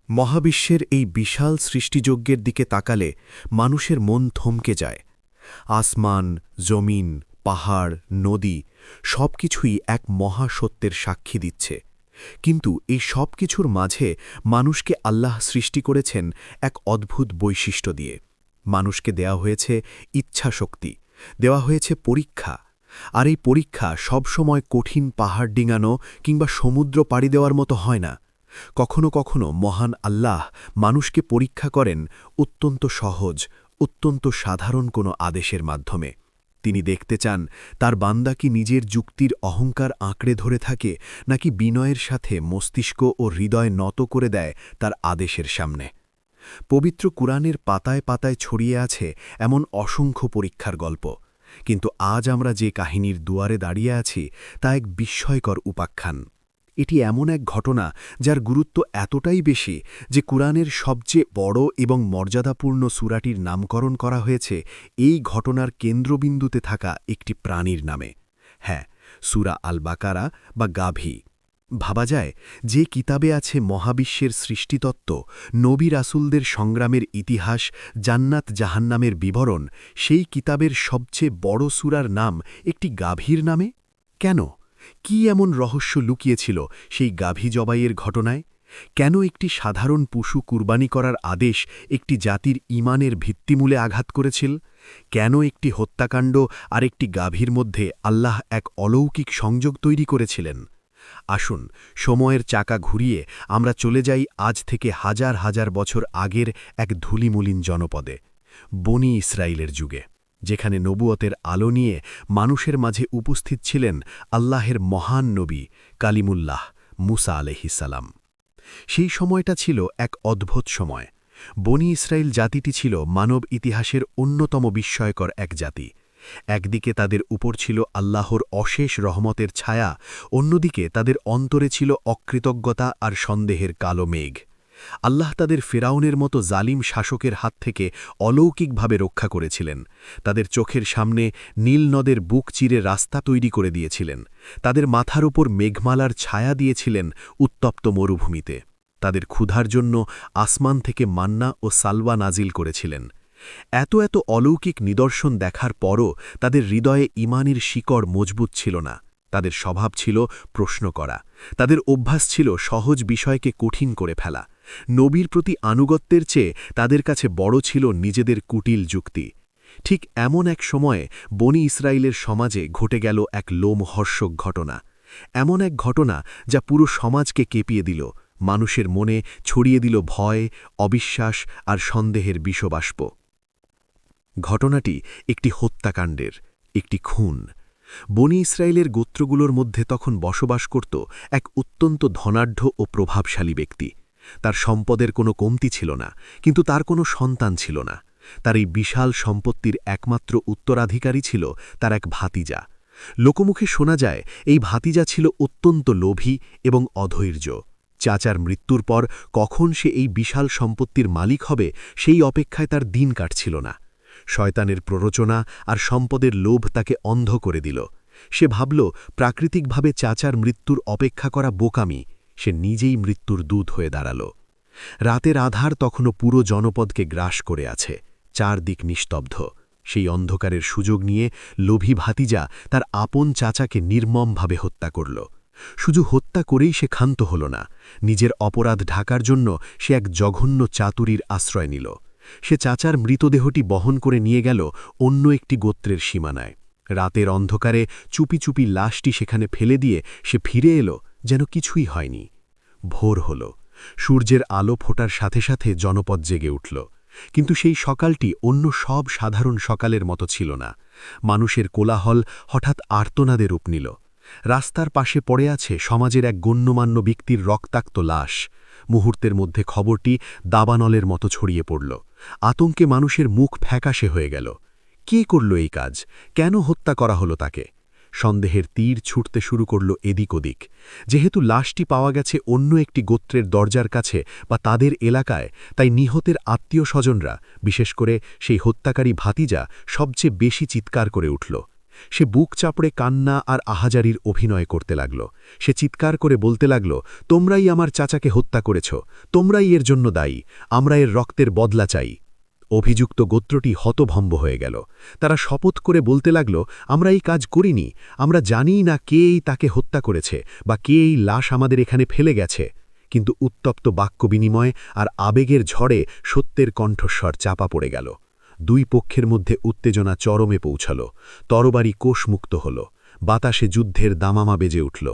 মহাবিশ্বের এই বিশাল সৃষ্টিযজ্ঞের দিকে তাকালে মানুষের মন থমকে যায়। আসমান, জমিন, পাহাড়, নদী সবকিছুই এক মহাসত্যের সাক্ষী দিচ্ছে। কিন্তু এই সব কিছুর মাঝে মানুষকে আল্লাহ সৃষ্টি করেছেন এক অদ্ভুত বৈশিষ্ট্য দিয়ে। মানুষকে দেওয়া হয়েছে ইচ্ছাশক্তি, দেওয়া হয়েছে পরীক্ষা। আর এই পরীক্ষা সবসময় কঠিন পাহাড় ডিঙানো কিংবা সমুদ্র পাড়ি দেওয়ার মতো হয় না। কখনো কখনো মহান আল্লাহ মানুষকে পরীক্ষা করেন অত্যন্ত সহজ, অত্যন্ত সাধারণ কোনো আদেশের মাধ্যমে। তিনি দেখতে চান তার বান্দা কি নিজের যুক্তির অহংকার আঁকড়ে ধরে থাকে, নাকি বিনয়ের সাথে মস্তিষ্ক ও হৃদয় নত করে দেয় তার আদেশের সামনে। পবিত্র কুরআনের পাতায় পাতায় ছড়িয়ে আছে এমন অসংখ্য পরীক্ষার গল্প। কিন্তু আজ আমরা যে কাহিনীর দুয়ারে দাঁড়িয়ে আছি তা এক বিস্ময়কর উপাখ্যান। এটি এমন এক ঘটনা যার গুরুত্ব এতটাই বেশি যে কুরআনের সবচেয়ে বড় এবং মর্যাদাপূর্ণ সূরাটির নামকরণ করা হয়েছে এই ঘটনার কেন্দ্রবিন্দুতে থাকা একটি প্রাণীর নামে। হ্যাঁ, সূরা আল বাকারা বা গাভী। ভাবা যায়, যে কিতাবে আছে মহাবিশ্বের সৃষ্টিতত্ত্ব, নবী রাসূলদের সংগ্রামের ইতিহাস, জান্নাত জাহান্নামের বিবরণ, সেই কিতাবের সবচেয়ে বড় সূরার নাম একটি গাভীর নামে? কেন? কি এমন রহস্য লুকিয়েছিল সেই গাভী জবাইয়ের ঘটনায়? কেন একটি সাধারণ পশু কুরবানি করার আদেশ একটি জাতির ঈমানের ভিত্তিমূলে আঘাত করেছিল? কেন একটি হত্যাকাণ্ড আর একটি গাভীর মধ্যে আল্লাহ এক অলৌকিক সংযোগ তৈরি করেছিলেন? আসুন সময়ের চাকা ঘুরিয়ে আমরা চলে যাই আজ থেকে হাজার হাজার বছর আগের এক ধূলিমলিন জনপদে, বনি ইসরায়েলের যুগে, যেখানে নবুয়তের আলো নিয়ে মানুষের মাঝে উপস্থিত ছিলেন আল্লাহের মহান নবী কালিমুল্লাহ মুসা আলাইহিস সালাম। সেই সময়টা ছিল এক অদ্ভুত সময়। বনি ইসরায়েল জাতিটি ছিল মানব ইতিহাসের অন্যতম বিস্ময়কর এক জাতি। একদিকে তাদের উপর ছিল আল্লাহর অশেষ রহমতের ছায়া, অন্যদিকে তাদের অন্তরে ছিল অকৃতজ্ঞতা আর সন্দেহের কালো মেঘ। আল্লাহ তাদের ফেরাউনের মতো জালিম শাসকের হাত থেকে অলৌকিকভাবে রক্ষা করেছিলেন। তাদের চোখের সামনে নীল নদের বুক চিরে রাস্তা তৈরি করে দিয়েছিলেন। তাদের মাথার উপর মেঘমালার ছায়া দিয়েছিলেন উত্তপ্ত মরুভূমিতে। তাদের ক্ষুধার জন্য আসমান থেকে মান্না ও সালওয়া নাজিল করেছিলেন। এত এত অলৌকিক নিদর্শন দেখার পরও তাদের হৃদয়ে ঈমানের শিকড় মজবুত ছিল না। তাদের স্বভাব ছিল প্রশ্ন করা। তাদের অভ্যাস ছিল সহজ বিষয়কে কঠিন করে ফেলা। নবীর প্রতি আনুগত্যের চেয়ে তাদের কাছে বড় ছিল নিজেদের কুটিল যুক্তি। ঠিক এমন এক সময়ে বনি ইসরায়েলের সমাজে ঘটে গেল এক লোমহর্ষক ঘটনা। এমন এক ঘটনা যা পুরো সমাজকে কেঁপিয়ে দিল, মানুষের মনে ছড়িয়ে দিল ভয়, অবিশ্বাস আর সন্দেহের বিষবাষ্প। ঘটনাটি একটি হত্যাকাণ্ডের, একটি খুন। বনি ইসরায়েলের গোত্রগুলোর মধ্যে তখন বসবাস করত এক অত্যন্ত ধনাঢ্য ও প্রভাবশালী ব্যক্তি। তার সম্পদের কোনো কমতি ছিল না, কিন্তু তার কোনো সন্তান ছিল না। তার এই বিশাল সম্পত্তির একমাত্র উত্তরাধিকারী ছিল তার এক ভাতিজা। লোকমুখে শোনা যায় এই ভাতিজা ছিল অত্যন্ত লোভী এবং অধৈর্য। চাচার মৃত্যুর পর কখন সে এই বিশাল সম্পত্তির মালিক হবে সেই অপেক্ষায় তার দিন কাটছিল না। শয়তানের প্ররোচনা আর সম্পদের লোভ তাকে অন্ধ করে দিল। সে ভাবল প্রাকৃতিকভাবে চাচার মৃত্যুর অপেক্ষা করা বোকামি। সে নিজেই মৃত্যুর দূত হয়ে দাঁড়াল। রাতের আধার তখনও পুরো জনপদকে গ্রাস করে আছে, চারদিক নিস্তব্ধ। সেই অন্ধকারের সুযোগ নিয়ে লোভী ভাতিজা তার আপন চাচাকে নির্মমভাবে হত্যা করল। শুধু হত্যা করেই সে ক্ষান্ত হল না, নিজের অপরাধ ঢাকার জন্য সে এক জঘন্য চাতুরীর আশ্রয় নিল। সে চাচার মৃতদেহটি বহন করে নিয়ে গেল অন্য একটি গোত্রের সীমানায়। রাতের অন্ধকারে চুপি চুপি লাশটি সেখানে ফেলে দিয়ে সে ফিরে এলো যেন কিছুই হয়নি। ভোর হল, সূর্যের আলো ফোটার সাথে সাথে জনপদ জেগে উঠল। কিন্তু সেই সকালটি অন্য সব সাধারণ সকালের মতো ছিল না। মানুষের কোলাহল হঠাৎ আর্তনাদে রূপ নিল। রাস্তার পাশে পড়ে আছে সমাজের এক গণ্যমান্য ব্যক্তির রক্তাক্ত লাশ। মুহূর্তের মধ্যে খবরটি দাবানলের মতো ছড়িয়ে পড়ল। আতঙ্কে মানুষের মুখ ফ্যাকাশে হয়ে গেল। কে করল এই কাজ? কেন হত্যা করা হলো তাকে? সন্দেহের তীর ছুটতে শুরু করল এদিক ওদিক। যেহেতু লাশটি পাওয়া গেছে অন্য একটি গোত্রের দরজার কাছে বা তাদের এলাকায়, তাই নিহতের আত্মীয় স্বজনরা, বিশেষ করে সেই হত্যাকারী ভাতিজা, সবচেয়ে বেশি চিৎকার করে উঠল। সে বুক চাপড়ে কান্না আর আহাজারির অভিনয় করতে লাগল। সে চিৎকার করে বলতে লাগল, তোমরাই আমার চাচাকে হত্যা করেছ, তোমরাই এর জন্য দায়ী, আমরা এর রক্তের বদলা চাই। অভিযুক্ত গোত্রটি হতভম্ব হয়ে গেল। তারা শপথ করে বলতে লাগল, আমরা এই কাজ করিনি, আমরা জানিই না কে এই তাকে হত্যা করেছে বা কে এই লাশ আমাদের এখানে ফেলে গেছে। কিন্তু উত্তপ্ত বাক্য বিনিময় আর আবেগের ঝড়ে সত্যের কণ্ঠস্বর চাপা পড়ে গেল। দুই পক্ষের মধ্যে উত্তেজনা চরমে পৌঁছল। তরবারি কোষমুক্ত হল, বাতাসে যুদ্ধের দামামা বেজে উঠল।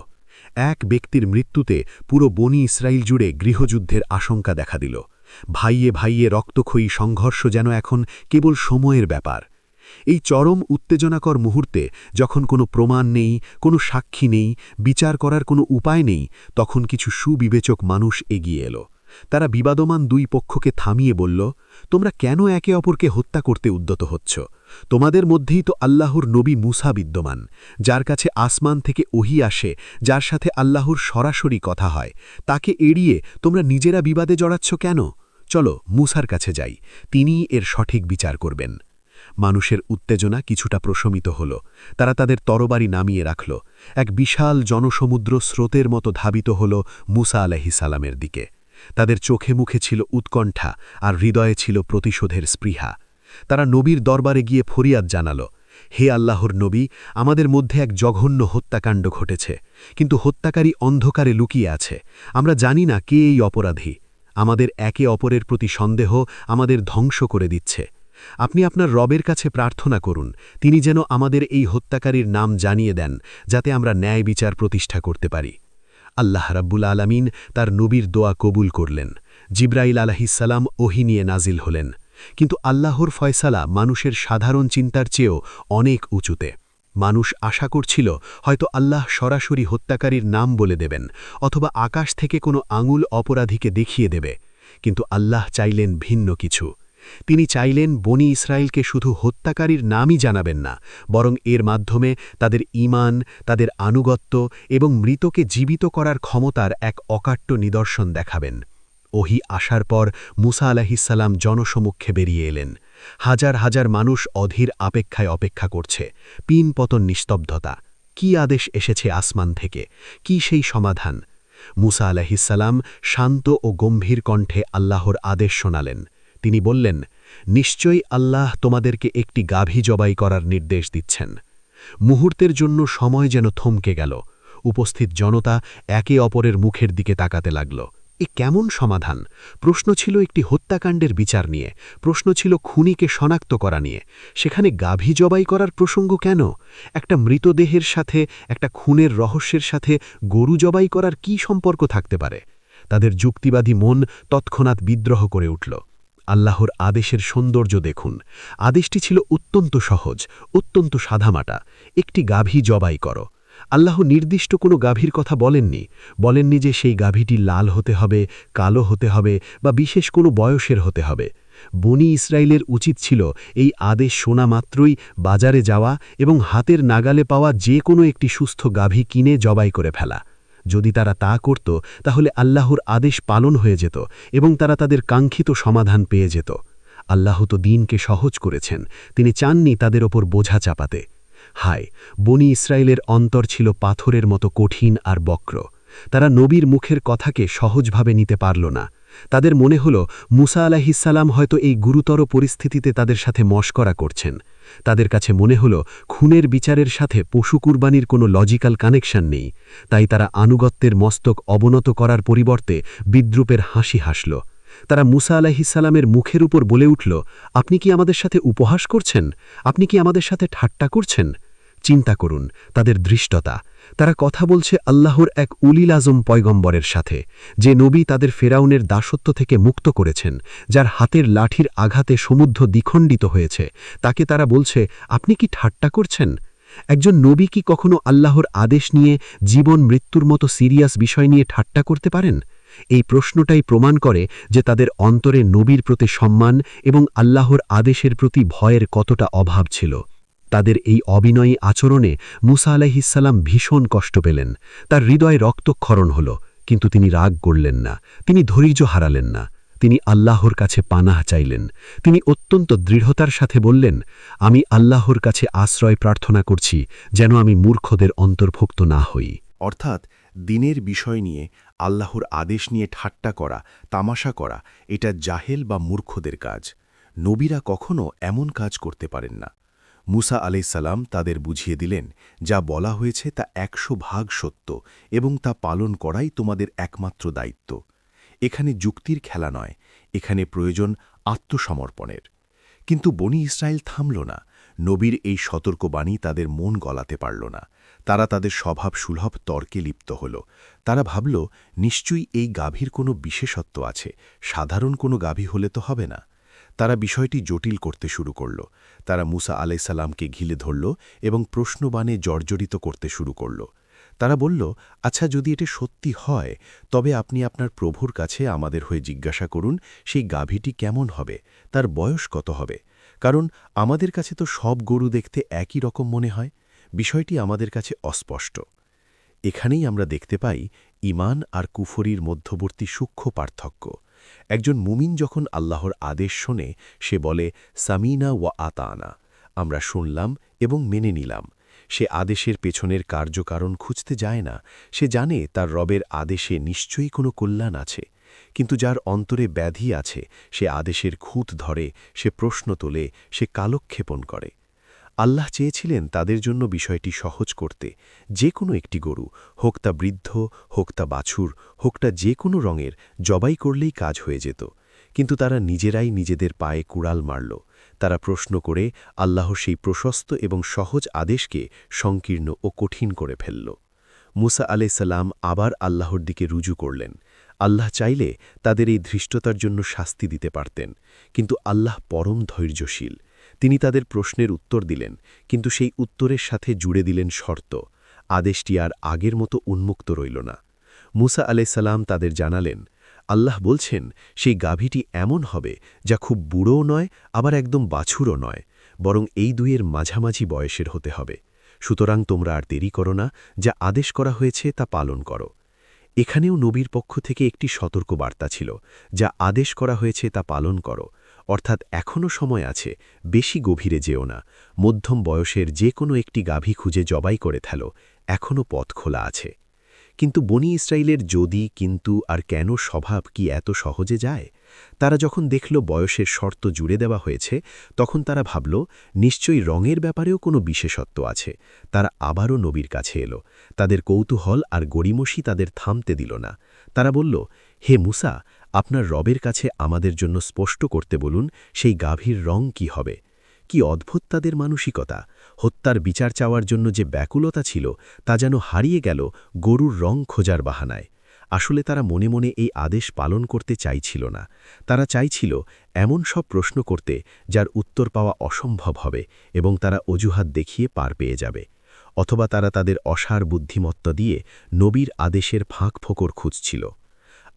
এক ব্যক্তির মৃত্যুতে পুরো বনি ইসরায়েল জুড়ে গৃহযুদ্ধের আশঙ্কা দেখা দিল। ভাইয়ে ভাইয়ে রক্তক্ষয়ী সংঘর্ষ যেন এখন কেবল সময়ের ব্যাপার। এই চরম উত্তেজনাকর মুহূর্তে, যখন কোনো প্রমাণ নেই, কোনো সাক্ষী নেই, বিচার করার কোনো উপায় নেই, তখন কিছু সুবিবেচক মানুষ এগিয়ে এলো। তারা বিবাদমান দুই পক্ষকে থামিয়ে বলল, তোমরা কেন একে অপরকে হত্যা করতে উদ্যত হচ্ছ? তোমাদের মধ্যেই তো আল্লাহর নবী মুসা বিদ্যমান, যার কাছে আসমান থেকে ওহী আসে, যার সাথে আল্লাহর সরাসরি কথা হয়। তাকে এড়িয়ে তোমরা নিজেরা বিবাদে জড়াচ্ছ কেন? চলো মুসার কাছে যাই, তিনিই এর সঠিক বিচার করবেন। মানুষের উত্তেজনা কিছুটা প্রশমিত হল। তারা তাদের তরবারি নামিয়ে রাখল। এক বিশাল জনসমুদ্র স্রোতের মতো ধাবিত হল মুসা আলাইহিস সালামের দিকে। তাদের চোখে মুখে ছিল উৎকণ্ঠা আর হৃদয়ে ছিল প্রতিশোধের স্পৃহা। তারা নবীর দরবারে গিয়ে ফরিয়াদ জানাল, হে আল্লাহর নবী, আমাদের মধ্যে এক জঘন্য হত্যাকাণ্ড ঘটেছে, কিন্তু হত্যাকারী অন্ধকারে লুকিয়ে আছে। আমরা জানি না কে এই অপরাধী। আমাদের একে অপরের প্রতি সন্দেহ আমাদের ধ্বংস করে দিচ্ছে। আপনি আপনার রবের কাছে প্রার্থনা করুন, তিনি যেন আমাদের এই হত্যাকারীর নাম জানিয়ে দেন, যাতে আমরা ন্যায় বিচার প্রতিষ্ঠা করতে পারি। আল্লাহ রাব্বুল আলামিন তার নবীর দোয়া কবুল করলেন। জিব্রাইল আলাইহিসসালাম ওহী নিয়ে নাজিল হলেন। কিন্তু আল্লাহর ফয়সালা মানুষের সাধারণ চিন্তার চেয়েও অনেক উঁচুতে। মানুষ আশা করছিল হয়তো আল্লাহ সরাসরি হত্যাকারীর নাম বলে দেবেন, অথবা আকাশ থেকে কোনো আঙুল অপরাধীকে দেখিয়ে দেবে। কিন্তু আল্লাহ চাইলেন ভিন্ন কিছু। তিনি চাইলেন বনি ইসরায়েলকে শুধু হত্যাকারীর নামই জানাবেন না, বরং এর মাধ্যমে তাদের ঈমান, তাদের আনুগত্য এবং মৃতকে জীবিত করার ক্ষমতার এক অকাট্য নিদর্শন দেখাবেন। ওহী আসার পর মুসা আলাইহিসসালাম জনসমক্ষে বেরিয়ে এলেন। হাজার হাজার মানুষ অধীর অপেক্ষায় অপেক্ষা করছে। পিনপতন নিস্তব্ধতা। কি আদেশ এসেছে আসমান থেকে? কি সেই সমাধান? মুসা আলাইহিসসালাম শান্ত ও গম্ভীর কণ্ঠে আল্লাহর আদেশ শোনালেন। তিনি বললেন, নিশ্চয়ই আল্লাহ তোমাদেরকে একটি গাভী জবাই করার নির্দেশ দিচ্ছেন। মুহূর্তের জন্য সময় যেন থমকে গেল। উপস্থিত জনতা একে অপরের মুখের দিকে তাকাতে লাগল। এ কেমন সমাধান? প্রশ্ন ছিল একটি হত্যাকাণ্ডের বিচার নিয়ে, প্রশ্ন ছিল খুনিকে শনাক্ত করা নিয়ে। সেখানে গাভী জবাই করার প্রসঙ্গ কেন? একটা মৃতদেহের সাথে, একটা খুনের রহস্যের সাথে গরু জবাই করার কি সম্পর্ক থাকতে পারে? তাদের যুক্তিবাদী মন তৎক্ষণাৎ বিদ্রোহ করে উঠল। আল্লাহর আদেশের সৌন্দর্য দেখুন। আদেশটি ছিল অত্যন্ত সহজ, অত্যন্ত সাদামাটা। একটি গাভী জবাই করো। আল্লাহ নির্দিষ্ট কোনো গাভীর কথা বলেননি যে সেই গাভীটি লাল হতে হবে, কালো হতে হবে বা বিশেষ কোনো বয়সের হতে হবে। বনি ইসরায়েলের উচিত ছিল এই আদেশ শোনা মাত্রই বাজারে যাওয়া এবং হাতের নাগালে পাওয়া যে কোনো একটি সুস্থ গাভী কিনে জবাই করে ফেলা। যদি তারা তা করত, তাহলে আল্লাহর আদেশ পালন হয়ে যেত এবং তারা তাদের কাঙ্ক্ষিত সমাধান পেয়ে যেত। আল্লাহ তো দিনকে সহজ করেছেন, তিনি চাননি তাদের ওপর বোঝা চাপাতে। হায়, বনি ইসরায়েলের অন্তর ছিল পাথরের মতো কঠিন আর বক্র। তারা নবীর মুখের কথাকে সহজভাবে নিতে পারল না। তাদের মনে হল মুসা আলাইহিসসালাম হয়তো এই গুরুতর পরিস্থিতিতে তাদের সাথে মশকরা করছেন। তাদের কাছে মনে হল খুনের বিচারের সাথে পশু কুরবানির কোনো লজিক্যাল কানেকশন নেই। তাই তারা আনুগত্যের মস্তক অবনত করার পরিবর্তে বিদ্রূপের হাসি হাসল। তারা মুসা আলাইহিসসালামের মুখের উপর বলে উঠল, আপনি কি আমাদের সাথে উপহাস করছেন? আপনি কি আমাদের সাথে ঠাট্টা করছেন? চিন্তা করুন তাদের ধৃষ্টতা। তারা কথা বলছে আল্লাহর এক উলিল আজম পয়গম্বরের সাথে, যে নবী তাদের ফেরাউনের দাসত্ব থেকে মুক্ত করেছেন, যার হাতের লাঠির আঘাতে সমুদ্র দ্বিখণ্ডিত হয়েছে। তাকে তারা বলছে, আপনি কি ঠাট্টা করছেন? একজন নবী কি কখনো আল্লাহর আদেশ নিয়ে, জীবন মৃত্যুর মতো সিরিয়াস বিষয় নিয়ে ঠাট্টা করতে পারেন? এই প্রশ্নটাই প্রমাণ করে যে তাদের অন্তরে নবীর প্রতি সম্মান এবং আল্লাহর আদেশের প্রতি ভয়ের কতটা অভাব ছিল। তাদের এই অবিনয়ী আচরণে মুসা আলাইহিসসালাম ভীষণ কষ্ট পেলেন। তার হৃদয়ে রক্তক্ষরণ হল, কিন্তু তিনি রাগ করলেন না, তিনি ধৈর্য হারালেন না। তিনি আল্লাহর কাছে পানাহ চাইলেন। তিনি অত্যন্ত দৃঢ়তার সাথে বললেন, আমি আল্লাহর কাছে আশ্রয় প্রার্থনা করছি যেন আমি মূর্খদের অন্তর্ভুক্ত না হই। অর্থাৎ দিনের বিষয় নিয়ে আল্লাহর আদেশ নিয়ে ঠাট্টা করা, তামাশা করা, এটা জাহেল বা মূর্খদের কাজ। নবীরা কখনো এমন কাজ করতে পারেন না। মুসা আলাইসাল্লাম তাদের বুঝিয়ে দিলেন, যা বলা হয়েছে তা 100 ভাগ সত্য এবং তা পালন করাই তোমাদের একমাত্র দায়িত্ব। এখানে যুক্তির খেলা নয়, এখানে প্রয়োজন আত্মসমর্পণের। কিন্তু বনি ইসরায়েল থামল না। নবীর এই সতর্কবাণী তাদের মন গলাতে পারল না। তারা তাদের স্বভাব সুলভ তর্কে লিপ্ত হল। তারা ভাবল, নিশ্চয়ই এই গাভীর কোনো বিশেষত্ব আছে, সাধারণ কোনো গাভী হলে তো হবে না। তারা বিষয়টি জটিল করতে শুরু করল। তারা মুসা আলাইসাল্লামকে ঘিলে ধরল এবং প্রশ্নবাণে জর্জরিত করতে শুরু করল। তারা বলল, আচ্ছা, যদি এটা সত্যি হয়, তবে আপনি আপনার প্রভুর কাছে আমাদের হয়ে জিজ্ঞাসা করুন সেই গাভীটি কেমন হবে, তার বয়স কত হবে, কারণ আমাদের কাছে তো সব গরু দেখতে একই রকম মনে হয়। বিষয়টি আমাদের কাছে অস্পষ্ট। এখানেই আমরা দেখতে পাই ঈমান আর কুফরির মধ্যবর্তী সূক্ষ্ম পার্থক্য। একজন মুমিন যখন আল্লাহর আদেশ শোনে, সে বলে সামিনা ওয়া আতানা, আমরা শুনলাম এবং মেনে নিলাম। সে আদেশের পেছনের কার্যকারণ খুঁজতে যায় না। সে জানে তার রবের আদেশে নিশ্চয়ই কোনো কল্যাণ আছে। কিন্তু যার অন্তরে ব্যাধি আছে, সে আদেশের খুঁত ধরে, সে প্রশ্ন তোলে, সে কালক্ষেপণ করে। আল্লাহ চেয়েছিলেন তাদের জন্য বিষয়টি সহজ করতে। যে কোনো একটি গরু, হোক তা বৃদ্ধ, হোক তা বাছুর, হোক তা যে কোনো রঙের, জবাই করলেই কাজ হয়ে যেত। কিন্তু তারা নিজেরাই নিজেদের পায়ে কুড়াল মারল। তারা প্রশ্ন করে আল্লাহর সেই প্রশস্ত এবং সহজ আদেশকে সংকীর্ণ ও কঠিন করে ফেলল। মুসা আলাইসাল্লাম আবার আল্লাহর দিকে রুজু করলেন। আল্লাহ চাইলে তাদের এই ধৃষ্টতার জন্য শাস্তি দিতে পারতেন, কিন্তু আল্লাহ পরম ধৈর্যশীল। তিনি তাদের প্রশ্নের উত্তর দিলেন, কিন্তু সেই উত্তরের সাথে জুড়ে দিলেন শর্ত। আদেশটি আর আগের মতো উন্মুক্ত রইল না। মুসা আলাইসাল্লাম তাদের জানালেন, আল্লাহ বলছেন সেই গাভীটি এমন হবে যা খুব বুড়োও নয়, আবার একদম বাছুরও নয়, বরং এই দুইয়ের মাঝামাঝি বয়সের হতে হবে। সুতরাং তোমরা আর দেরি করো না, যা আদেশ করা হয়েছে তা পালন করো। এখানেও নবীর পক্ষ থেকে একটি সতর্ক বার্তা ছিল, যা আদেশ করা হয়েছে তা পালন করো। অর্থাৎ এখনও সময় আছে, বেশি গভীরে যেও না। মধ্যম বয়সের যে কোনো একটি গাভী খুঁজে জবাই করে ফেলো, এখনও পথ খোলা আছে। কিন্তু বনি ইসরায়েলের যদি, কিন্তু আর কেন স্বভাব কি এত সহজে যায়? তারা যখন দেখল বয়সের শর্ত জুড়ে দেওয়া হয়েছে, তখন তারা ভাবল, নিশ্চয়ই রঙের ব্যাপারেও কোনো বিশেষত্ব আছে। তারা আবারও নবীর কাছে এলো। তাদের কৌতূহল আর গড়িমসি তাদের থামতে দিল না। তারা বলল, হে মুসা, আপনার রবের কাছে আমাদের জন্য স্পষ্ট করতে বলুন সেই গাভীর রং কি হবে। কি অদ্ভুত তাদের মানসিকতা! হত্যার বিচার চাওয়ার জন্য যে ব্যাকুলতা ছিল, তা যেন হারিয়ে গেল গরুর রং খোঁজার বাহানায়। আসলে তারা মনে মনে এই আদেশ পালন করতে চাইছিল না। তারা চাইছিল এমন সব প্রশ্ন করতে যার উত্তর পাওয়া অসম্ভব হবে এবং তারা অজুহাত দেখিয়ে পার পেয়ে যাবে। অথবা তারা তাদের অসার বুদ্ধিমত্তা দিয়ে নবীর আদেশের ফাঁক ফোকর খুঁজছিল।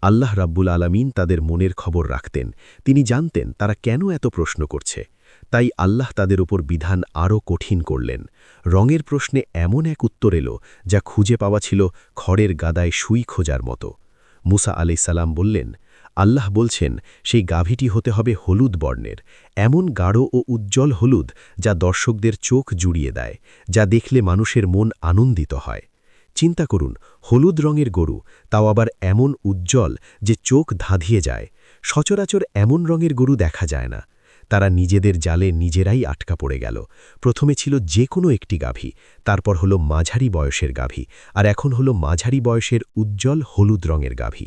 আল্লাহ রাব্বুল আলামিন তাদের মনের খবর রাখতেন। তিনি জানতেন তারা কেন এত প্রশ্ন করছে। তাই আল্লাহ তাদের উপর বিধান আরও কঠিন করলেন। রঙের প্রশ্নে এমন এক উত্তর এলো যা খুঁজে পাওয়া ছিল খড়ের গাদায় সুই খোঁজার মতো। মুসা আলাইসাল্লাম বললেন, আল্লাহ বলছেন সেই গাভীটি হতে হবে হলুদ বর্ণের, এমন গাঢ় ও উজ্জ্বল হলুদ যা দর্শকদের চোখ জুড়িয়ে দেয়, যা দেখলে মানুষের মন আনন্দিত হয়। চিন্তা করুন, হলুদ রঙের গরু, তাও আবার এমন উজ্জ্বল যে চোখ ধাঁধিয়ে যায়। সচরাচর এমন রঙের গরু দেখা যায় না। তারা নিজেদের জালে নিজেরাই আটকা পড়ে গেল। প্রথমে ছিল যে কোনো একটি গাভী, তারপর হলো মাঝারি বয়সের গাভী, আর এখন হলো মাঝারি বয়সের উজ্জ্বল হলুদ রঙের গাভী।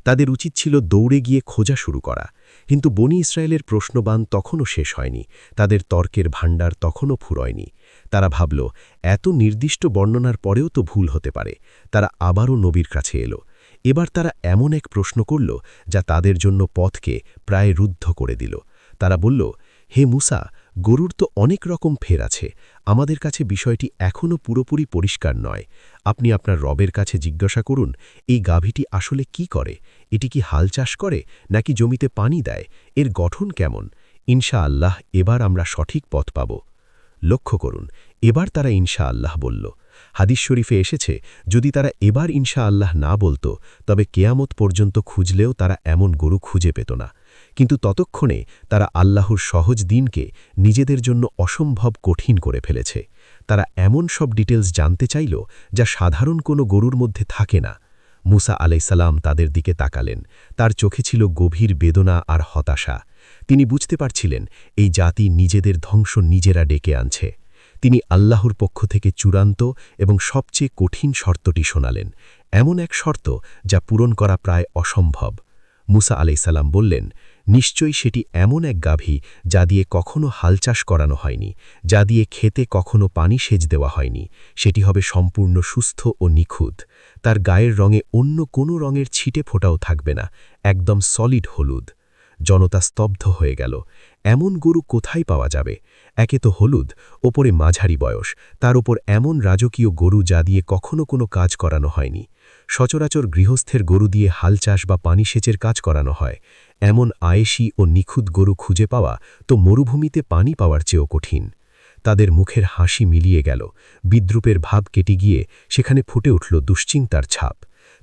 তাদের উচিত ছিল দৌড়ে গিয়ে খোঁজা শুরু করা। কিন্তু বনি ইসরায়েলের প্রশ্নবাণ তখনও শেষ হয়নি, তাদের তর্কের ভাণ্ডার তখনও ফুরয়নি। তারা ভাবল, এত নির্দিষ্ট বর্ণনার পরেও তো ভুল হতে পারে। তারা আবারও নবীর কাছে এলো। এবার তারা এমন এক প্রশ্ন করল যা তাদের জন্য পথকে প্রায় রুদ্ধ করে দিল। তারা বলল, হে মুসা, গরুর তো অনেক রকম ফের আছে। আমাদের কাছে বিষয়টি এখনও পুরোপুরি পরিষ্কার নয়। আপনি আপনার রবের কাছে জিজ্ঞাসা করুন, এই গাভীটি আসলে কি করে? এটি কি হাল চাষ করে, নাকি জমিতে পানি দেয়? এর গঠন কেমন? ইনশা আল্লাহ এবার আমরা সঠিক পথ পাব। লক্ষ্য করুন, এবার তারা ইনশা আল্লাহ বলল। হাদিস শরীফে এসেছে, যদি তারা এবার ইনশা আল্লাহ না বলতো তবে কেয়ামত পর্যন্ত খুঁজলেও তারা এমন গরু খুঁজে পেত না। কিন্তু ততক্ষণে তারা আল্লাহর সহজ দিনকে নিজেদের জন্য অসম্ভব কঠিন করে ফেলেছে। তারা এমন সব ডিটেলস জানতে চাইল যা সাধারণ কোনো গরুর মধ্যে থাকে না। মুসা আলাইসাল্লাম তাদের দিকে তাকালেন। তার চোখে ছিল গভীর বেদনা আর হতাশা। তিনি বুঝতে পারছিলেন এই জাতি নিজেদের ধ্বংস নিজেরা ডেকে আনছে। তিনি আল্লাহর পক্ষ থেকে চূড়ান্ত এবং সবচেয়ে কঠিন শর্তটি শোনালেন, এমন এক শর্ত যা পূরণ করা প্রায় অসম্ভব। মুসা আলাইসাল্লাম বললেন, নিশ্চয়ই সেটি এমন এক গাভী যা দিয়ে কখনো হাল চাষ করানো হয়নি, যা দিয়ে খেতে কখনো পানি সেচ দেওয়া হয়নি। সেটি হবে সম্পূর্ণ সুস্থ ও নিখুঁত। তার গায়ের রঙে অন্য কোনো রঙের ছিটে ফোটাও থাকবে না, একদম সলিড হলুদ। জনতা স্তব্ধ হয়ে গেল। এমন গরু কোথায় পাওয়া যাবে? একে তো হলুদ, ওপরে মাঝারি বয়স, তার ওপর এমন রাজকীয় গরু যা দিয়ে কখনো কোনো কাজ করানো হয়নি। সচরাচর গৃহস্থের গরু দিয়ে হাল চাষ বা পানি সেচের কাজ করানো হয়। এমন আয়েশি ও নিখুঁত গরু খুঁজে পাওয়া তো মরুভূমিতে পানি পাওয়ার চেয়েও কঠিন। তাদের মুখের হাসি মিলিয়ে গেল, বিদ্রুপের ভাব কেটে গিয়ে সেখানে ফুটে উঠল দুশ্চিন্তার ছাপ।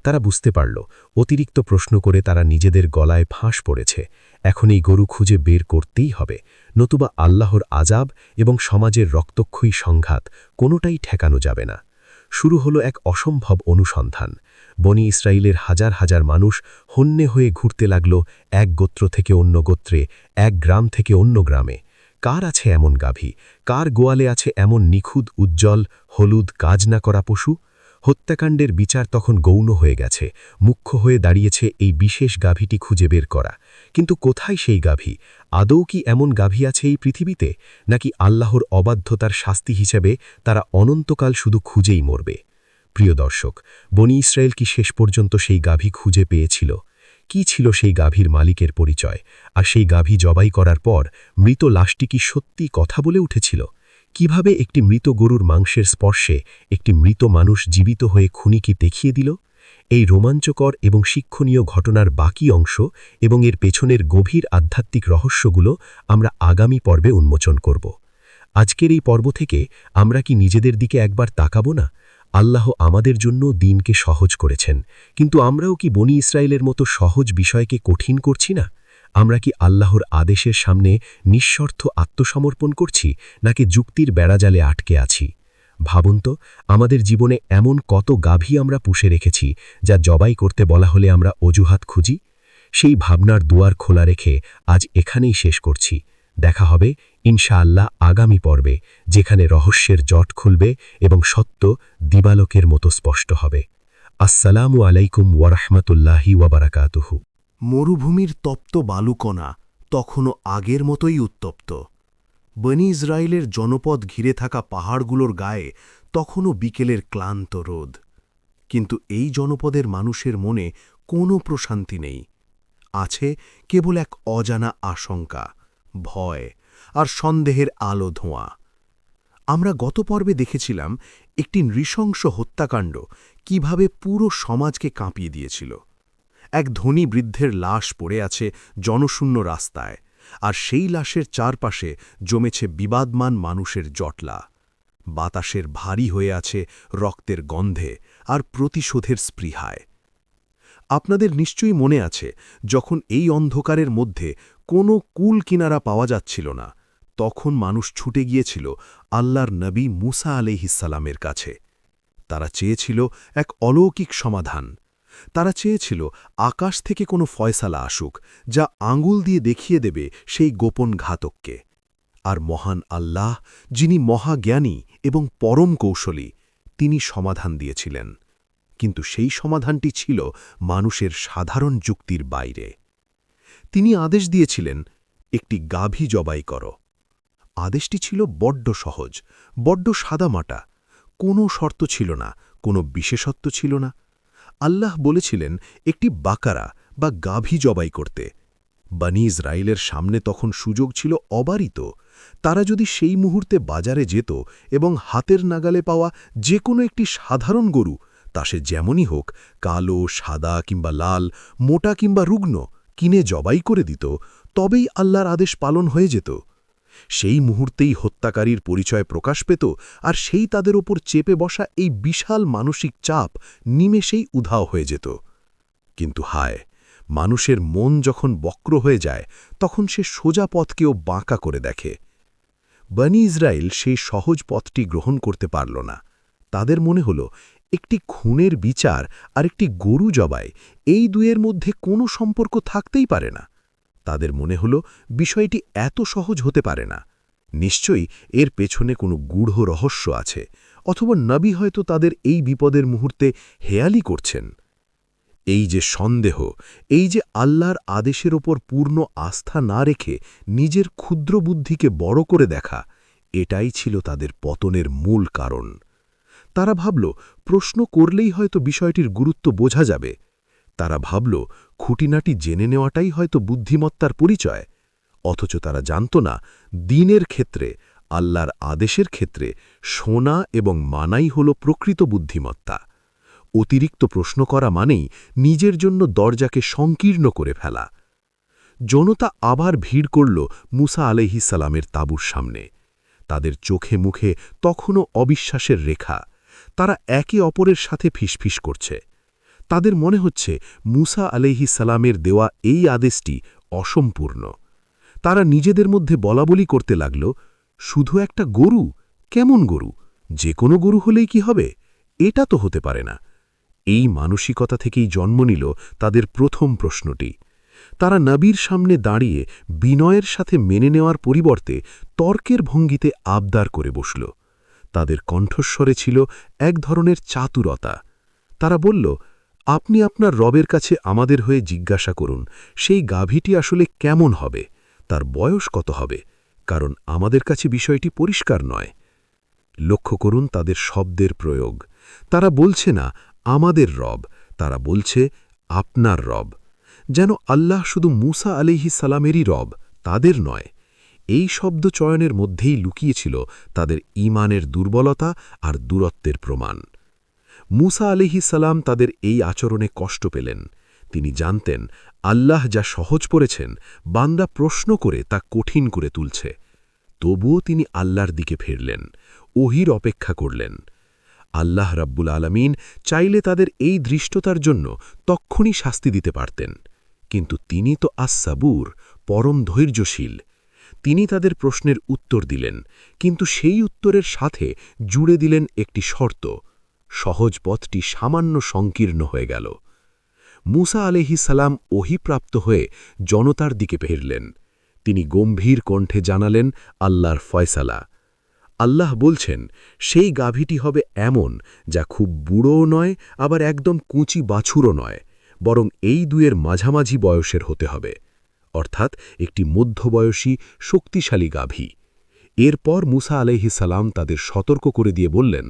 তারা বুঝতে পারল, অতিরিক্ত প্রশ্ন করে তারা নিজেদের গলায় ফাঁস পড়েছে। এখন এই গরু খুঁজে বের করতেই হবে, নতুবা আল্লাহর আজাব এবং সমাজের রক্তক্ষয়ী সংঘাত কোনোটাই ঠেকানো যাবে না। শুরু হলো এক অসম্ভব অনুসন্ধান। বনি ইসরায়েলের হাজার হাজার মানুষ হন্যে হয়ে ঘুরতে লাগল, এক গোত্র থেকে অন্য গোত্রে, এক গ্রাম থেকে অন্য গ্রামে। কার আছে এমন গাভী? কার গোয়ালে আছে এমন নিখুঁত, উজ্জ্বল, হলুদ, কাজ না করা পশু? হত্যাকাণ্ডের বিচার তখন গৌণ হয়ে গেছে। মুখ্য হয়ে দাঁড়িয়েছে এই বিশেষ গাভীটি খুঁজে বের করা। কিন্তু কোথায় সেই গাভী? আদৌ কি এমন গাভী আছে এই পৃথিবীতে, নাকি আল্লাহর অবাধ্যতার শাস্তি হিসেবে তারা অনন্তকাল শুধু খুঁজেই মরবে? প্রিয় দর্শক, বনি ইসরায়েল কি শেষ পর্যন্ত সেই গাভী খুঁজে পেয়েছিল? কি ছিল সেই গাভীর মালিকের পরিচয়? আর সেই গাভী জবাই করার পর মৃত লাশটি কি সত্যি কথা বলে উঠেছিল? কিভাবে একটি মৃত গরুর মাংসের স্পর্শে একটি মৃত মানুষ জীবিত হয়ে খুনিকে দেখিয়ে দিল? এই রোমাঞ্চকর এবং শিক্ষণীয় ঘটনার বাকি অংশ এবং এর পেছনের গভীর আধ্যাত্মিক রহস্যগুলো আমরা আগামী পর্বে উন্মোচন করব। আজকের এই পর্ব থেকে আমরা কি নিজেদের দিকে একবার তাকাব না? আল্লাহ আমাদের জন্য দিনকে সহজ করেছেন, কিন্তু আমরাও কি বনি ইসরায়েলের মতো সহজ বিষয়কে কঠিন করছি না? আমরা কি আল্লাহর আদেশের সামনে নিঃস্বার্থ আত্মসমর্পণ করছি, নাকি যুক্তির বেড়াজালে আটকে আছি? ভাবুন তো, আমাদের জীবনে এমন কত গাভী আমরা পুষে রেখেছি যা জবাই করতে বলা হলে আমরা অজুহাত খুঁজি। সেই ভাবনার দুয়ার খোলা রেখে আজ এখানেই শেষ করছি। দেখা হবে ইনশাআল্লাহ আগামী পর্বে, যেখানে রহস্যের জট খুলবে এবং সত্য দিবালোকের মতো স্পষ্ট হবে। আসসালামু আলাইকুম ওয়ারাহমাতুল্লাহি ওয়াবারাকাতুহু। মরুভূমির তপ্ত বালুকণা তখনও আগের মতোই উত্তপ্ত। বনি ইসরায়েলের জনপদ ঘিরে থাকা পাহাড়গুলোর গায়ে তখনও বিকেলের ক্লান্ত রোদ। কিন্তু এই জনপদের মানুষের মনে কোনো প্রশান্তি নেই। আছে কেবল এক অজানা আশঙ্কা, ভয় আর সন্দেহের আলো ধোঁয়া। আমরা গত পর্বে দেখেছিলাম একটি নৃশংস হত্যাকাণ্ড কিভাবে পুরো সমাজকে কাঁপিয়ে দিয়েছিল। এক ধনী বৃদ্ধের লাশ পড়ে আছে জনশূন্য রাস্তায়, আর সেই লাশের চারপাশে জমেছে বিবাদমান মানুষের জটলা। বাতাসের ভারী হয়ে আছে রক্তের গন্ধে আর প্রতিশোধের স্পৃহায়। আপনাদের নিশ্চয়ই মনে আছে, যখন এই অন্ধকারের মধ্যে কোনো কুল কিনারা পাওয়া যাচ্ছিল না, তখন মানুষ ছুটে গিয়েছিল আল্লাহর নবী মুসা আলাইহিসসালামের কাছে। তারা চেয়েছিল এক অলৌকিক সমাধান। তারা চেয়েছিল আকাশ থেকে কোনো ফয়সালা আসুক, যা আঙুল দিয়ে দেখিয়ে দেবে সেই গোপন ঘাতককে। আর মহান আল্লাহ, যিনি মহাজ্ঞানী এবং পরম কৌশলী, তিনি সমাধান দিয়েছিলেন। কিন্তু সেই সমাধানটি ছিল মানুষের সাধারণ যুক্তির বাইরে। তিনি আদেশ দিয়েছিলেন, একটি গাভী জবাই করো। আদেশটি ছিল বড্ড সহজ, বড্ড সাদামাটা। কোনো শর্ত ছিল না, কোনো বিশেষত্ব ছিল না। আল্লাহ বলেছিলেন একটি বাকারা বা গাভী জবাই করতে। বনি ইসরায়েলের সামনে তখন সুযোগ ছিল অবারিত। তারা যদি সেই মুহূর্তে বাজারে যেত এবং হাতের নাগালে পাওয়া যে কোনো একটি সাধারণ গরু, তা সে যেমনই হোক, কালো, সাদা কিংবা লাল, মোটা কিংবা রুগ্ন, কিনে জবাই করে দিত, তবেই আল্লাহর আদেশ পালন হয়ে যেত। সেই মুহূর্তেই হত্যাকারীর পরিচয় প্রকাশ পেত, আর সেই তাদের ওপর চেপে বসা এই বিশাল মানসিক চাপ নিমেষেই উধাও হয়ে যেত। কিন্তু হায়, মানুষের মন যখন বক্র হয়ে যায় তখন সে সোজা পথকেও বাঁকা করে দেখে। বনি ইসরায়েল সেই সহজ পথটি গ্রহণ করতে পারল না। তাদের মনে হল একটি খুনের বিচার আর একটি গরু জবাই, এই দুয়ের মধ্যে কোনো সম্পর্ক থাকতেই পারে না। তাদের মনে হল বিষয়টি এত সহজ হতে পারে না। নিশ্চয়ই এর পেছনে কোনো গূঢ় রহস্য আছে, অথবা নবী হয়তো তাদের এই বিপদের মুহূর্তে হেয়ালি করছেন। এই যে সন্দেহ, এই যে আল্লাহর আদেশের ওপর পূর্ণ আস্থা না রেখে নিজের ক্ষুদ্র বুদ্ধিকে বড় করে দেখা, এটাই ছিল তাদের পতনের মূল কারণ। তারা ভাবল প্রশ্ন করলেই হয়তো বিষয়টির গুরুত্ব বোঝা যাবে। তারা ভাবল খুঁটিনাটি জেনে নেওয়াটাই হয়তো বুদ্ধিমত্তার পরিচয়। অথচ তারা জানত না, দ্বীনের ক্ষেত্রে, আল্লাহর আদেশের ক্ষেত্রে শোনা এবং মানাই হল প্রকৃত বুদ্ধিমত্তা। অতিরিক্ত প্রশ্ন করা মানেই নিজের জন্য দরজাকে সংকীর্ণ করে ফেলা। জনতা আবার ভিড় করল মুসা আলাইহিসসালামের তাঁবুর সামনে। তাদের চোখে মুখে তখনও অবিশ্বাসের রেখা। তারা একে অপরের সাথে ফিসফিস করছে। তাদের মনে হচ্ছে মুসা আলাইহিসসালামের দেওয়া এই আদেশটি অসম্পূর্ণ। তারা নিজেদের মধ্যে বলাবলি করতে লাগল, শুধু একটা গরু? কেমন গরু? যে কোনো গরু হলেই কি হবে? এটা তো হতে পারে না। এই মানসিকতা থেকেই জন্ম নিল তাদের প্রথম প্রশ্নটি। তারা নবীর সামনে দাঁড়িয়ে বিনয়ের সাথে মেনে নেওয়ার পরিবর্তে তর্কের ভঙ্গিতে আবদার করে বসল। তাদের কণ্ঠস্বরে ছিল এক ধরনের চাতুরতা। তারা বলল, আপনি আপনার রবের কাছে আমাদের হয়ে জিজ্ঞাসা করুন, সেই গাভীটি আসলে কেমন হবে, তার বয়স কত হবে, কারণ আমাদের কাছে বিষয়টি পরিষ্কার নয়। লক্ষ্য করুন তাদের শব্দের প্রয়োগ। তারা বলছে না আমাদের রব, তারা বলছে আপনার রব। যেন আল্লাহ শুধু মুসা আলাইহিসসালামেরই রব, তাদের নয়। এই শব্দ চয়নের মধ্যেই লুকিয়েছিল তাদের ঈমানের দুর্বলতা আর দূরত্বের প্রমাণ। মুসা আলাইহিসসালাম তাদের এই আচরণে কষ্ট পেলেন। তিনি জানতেন আল্লাহ যা সহজ করেছেন, বান্দা প্রশ্ন করে তা কঠিন করে তুলছে। তবুও তিনি আল্লাহর দিকে ফিরলেন, ওহির অপেক্ষা করলেন। আল্লাহ রাব্বুল আলামিন চাইলে তাদের এই ধৃষ্টতার জন্য তক্ষুনি শাস্তি দিতে পারতেন, কিন্তু তিনি তো আস-সাবুর, পরম ধৈর্যশীল। তিনি তাদের প্রশ্নের উত্তর দিলেন, কিন্তু সেই উত্তরের সাথে জুড়ে দিলেন একটি শর্ত। সহজ পথটি সামান্য সংকীর্ণ হয়ে গেল। মুসা আলাইহিসসালাম ওহিপ্রাপ্ত হয়ে জনতার দিকে ফিরলেন। তিনি গম্ভীর কণ্ঠে জানালেন আল্লাহর ফয়সালা। আল্লাহ বলছেন, সেই গাভীটি হবে এমন যা খুব বুড়োও নয়, আবার একদম কুঁচি বাছুরও নয়, বরং এই দুয়ের মাঝামাঝি বয়সের হতে হবে, অর্থাৎ একটি মধ্যবয়সী শক্তিশালী গাভী। এরপর মুসা আলাইহিসসালাম তাদের সতর্ক করে দিয়ে বললেন,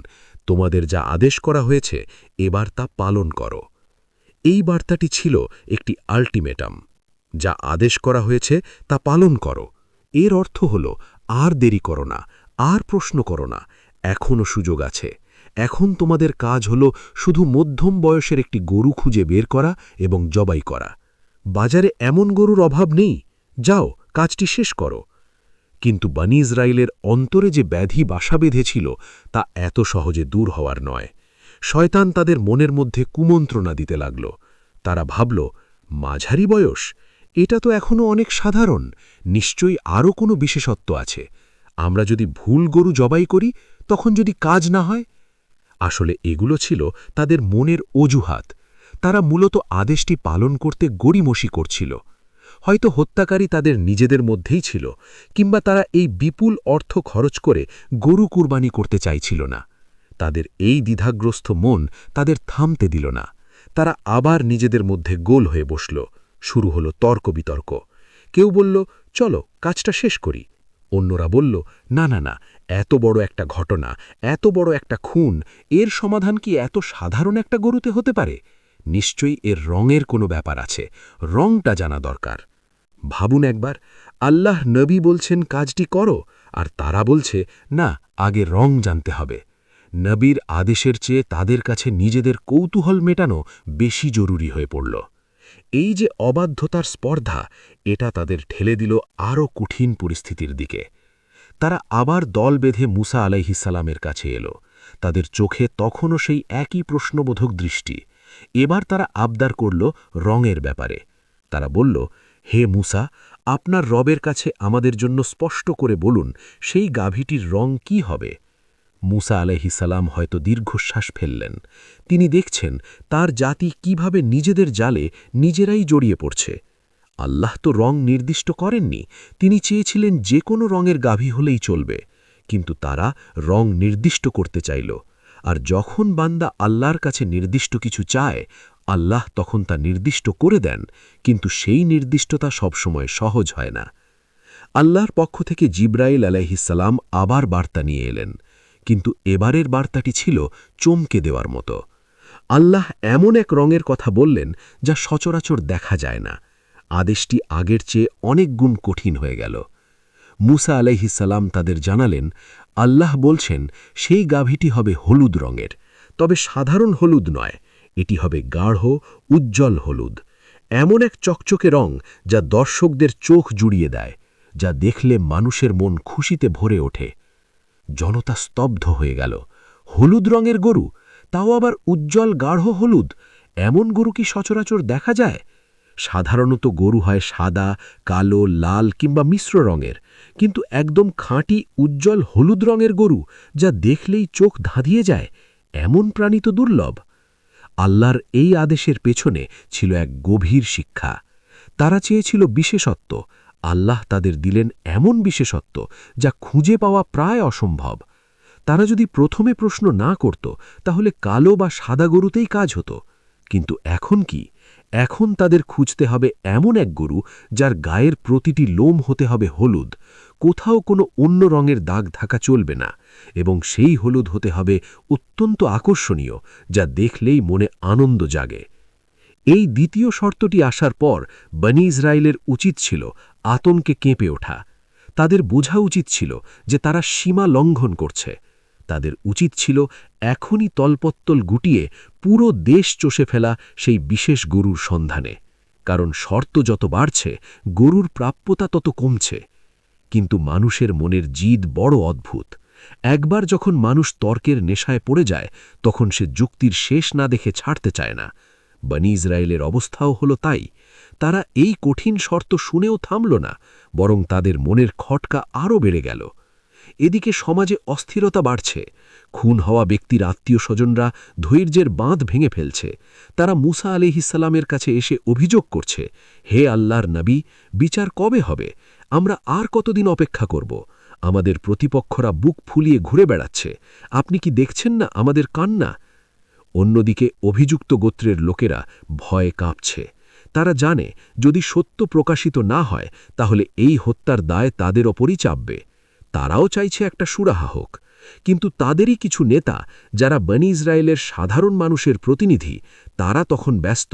তোমাদের যা আদেশ করা হয়েছে এবার তা পালন করো। এই বার্তাটি ছিল একটি আল্টিমেটাম। যা আদেশ করা হয়েছে তা পালন করো। এর অর্থ হল আর দেরি করো না, আর প্রশ্ন করো না, এখনও সুযোগ আছে। এখন তোমাদের কাজ হল শুধু মধ্যম বয়সের একটি গরু খুঁজে বের করা এবং জবাই করা। বাজারে এমন গরুর অভাব নেই, যাও কাজটি শেষ করো। কিন্তু বনি ইসরায়েলের অন্তরে যে ব্যাধি বাসা বেঁধেছিল তা এত সহজে দূর হওয়ার নয়। শয়তান তাদের মনের মধ্যে কুমন্ত্রণা দিতে লাগল। তারা ভাবল, মাঝারি বয়স, এটা তো এখনও অনেক সাধারণ, নিশ্চয়ই আরও কোনো বিশেষত্ব আছে। আমরা যদি ভুল গরু জবাই করি, তখন যদি কাজ না হয়। আসলে এগুলো ছিল তাদের মনের অজুহাত। তারা মূলত আদেশটি পালন করতে গড়িমসি করছিল। হয়তো হত্যাকারী তাদের নিজেদের মধ্যেই ছিল, কিংবা তারা এই বিপুল অর্থ খরচ করে গরু কুরবানি করতে চাইছিল না। তাদের এই দ্বিধাগ্রস্ত মন তাদের থামতে দিল না। তারা আবার নিজেদের মধ্যে গোল হয়ে বসল। শুরু হলো তর্ক বিতর্ক। কেউ বলল, চলো কাজটা শেষ করি। অন্যরা বলল, না না না, এত বড় একটা ঘটনা, এত বড় একটা খুন, এর সমাধান কি এত সাধারণ একটা গরুতে হতে পারে? নিশ্চয়ই এর রঙের কোনো ব্যাপার আছে, রঙটা জানা দরকার। ভাবুন একবার, আল্লাহ নবী বলছেন কাজটি করো, আর তারা বলছে না, আগে রং জানতে হবে। নবীর আদেশের চেয়ে তাদের কাছে নিজেদের কৌতূহল মেটানো বেশি জরুরি হয়ে পড়ল। এই যে অবাধ্যতার স্পর্ধা, এটা তাদের ঠেলে দিল আরও কঠিন পরিস্থিতির দিকে। তারা আবার দল বেঁধে মুসা আলাইহিসসালামের কাছে এলো। তাদের চোখে তখনও সেই একই প্রশ্নবোধক দৃষ্টি। এবার তারা আবদার করল রঙের ব্যাপারে। তারা বলল, হে মুসা, আপনার রবের কাছে আমাদের জন্য স্পষ্ট করে বলুন সেই গাভীটির রং কি হবে। মুসা আলাইহিসসালাম হয়তো দীর্ঘশ্বাস ফেললেন। তিনি দেখছেন তার জাতি কিভাবে নিজেদের জালে নিজেরাই জড়িয়ে পড়ছে। আল্লাহ তো রং নির্দিষ্ট করেননি, তিনি চেয়েছিলেন যে কোনো রঙের গাভী হলেই চলবে, কিন্তু তারা রং নির্দিষ্ট করতে চাইল। আর যখন বান্দা আল্লাহর কাছে নির্দিষ্ট কিছু চায়, আল্লাহ তখন তা নির্দিষ্ট করে দেন, কিন্তু সেই নির্দিষ্টতা সবসময় সহজ হয় না। আল্লাহর পক্ষ থেকে জিব্রাইল আলাইহিসসালাম আবার বার্তা নিয়ে এলেন, কিন্তু এবারের বার্তাটি ছিল চমকে দেওয়ার মতো। আল্লাহ এমন এক রঙের কথা বললেন যা সচরাচর দেখা যায় না। আদেশটি আগের চেয়ে অনেক গুণ কঠিন হয়ে গেল। মুসা আলাইহিসসালাম তাদের জানালেন, আল্লাহ বলছেন সেই গাভীটি হবে হলুদ রঙের, তবে সাধারণ হলুদ নয়, এটি হবে গাঢ় উজ্জ্বল হলুদ, এমন এক চকচকে রং যা দর্শকদের চোখ জুড়িয়ে দেয়, যা দেখলে মানুষের মন খুশিতে ভরে ওঠে। জনতা স্তব্ধ হয়ে গেল। হলুদ রঙের গরু, তাও আবার উজ্জ্বল গাঢ় হলুদ, এমন গরু কি সচরাচর দেখা যায়? সাধারণত গরু হয় সাদা, কালো, লাল কিংবা মিশ্র রঙের, কিন্তু একদম খাঁটি উজ্জ্বল হলুদ রঙের গরু যা দেখলেই চোখ ধাঁধিয়ে যায়, এমন প্রাণী তো দুর্লভ। আল্লাহর এই আদেশের পেছনে ছিল এক গভীর শিক্ষা। তারা চেয়েছিল বিশেষত্ব, আল্লাহ তাদের দিলেন এমন বিশেষত্ব যা খুঁজে পাওয়া প্রায় অসম্ভব। তারা যদি প্রথমে প্রশ্ন না করত, তাহলে কালো বা সাদা গরুতেই কাজ হতো। কিন্তু এখন কি? এখন তাদের খুঁজতে হবে এমন এক গরু যার গায়ের প্রতিটি লোম হতে হবে হলুদ, কোথাও কোনো অন্য রঙের দাগ থাকা চলবে না, এবং সেই হলুদ হতে হবে অত্যন্ত আকর্ষণীয়, যা দেখলেই মনে আনন্দ জাগে। এই দ্বিতীয় শর্তটি আসার পর বনি ইসরায়েলের উচিত ছিল আতঙ্কে কেঁপে ওঠা। তাদের বোঝা উচিত ছিল যে তারা সীমা লঙ্ঘন করছে। তাদের উচিত ছিল এখনই তলপত্তল গুটিয়ে পুরো দেশ চষে ফেলা সেই বিশেষ গরুর সন্ধানে, কারণ শর্ত যত বাড়ছে গরুর প্রাপ্যতা তত কমছে। কিন্তু মানুষের মনের জিদ বড় অদ্ভুত। একবার যখন মানুষ তর্কের নেশায় পড়ে যায়, তখন সে যুক্তির শেষ না দেখে ছাড়তে চায় না। বনি ইসরায়েলের অবস্থাও হলো তাই। তারা এই কঠিন শর্ত শুনেও থামল না, বরং তাদের মনের খটকা আরও বেড়ে গেল। এদিকে সমাজে অস্থিরতা বাড়ছে। খুন হওয়া ব্যক্তির আত্মীয় স্বজনরা ধৈর্যের বাঁধ ভেঙে ফেলছে। তারা মুসা আলাইহিসসালামের কাছে এসে অভিযোগ করছে, হে আল্লাহর নবী, বিচার কবে হবে? আমরা আর কতদিন অপেক্ষা করব? আমাদের প্রতিপক্ষরা বুক ফুলিয়ে ঘুরে বেড়াচ্ছে, আপনি কি দেখছেন না আমাদের কান্না? অন্যদিকে অভিযুক্ত গোত্রের লোকেরা ভয়ে কাঁপছে। তারা জানে যদি সত্য প্রকাশিত না হয়, তাহলে এই হত্যার দায় তাদের ওপরই চাপবে। তারাও চাইছে একটা সুরাহা হোক, কিন্তু তাদেরই কিছু নেতা, যারা বনি ইসরায়েলের সাধারণ মানুষের প্রতিনিধি, তারা তখন ব্যস্ত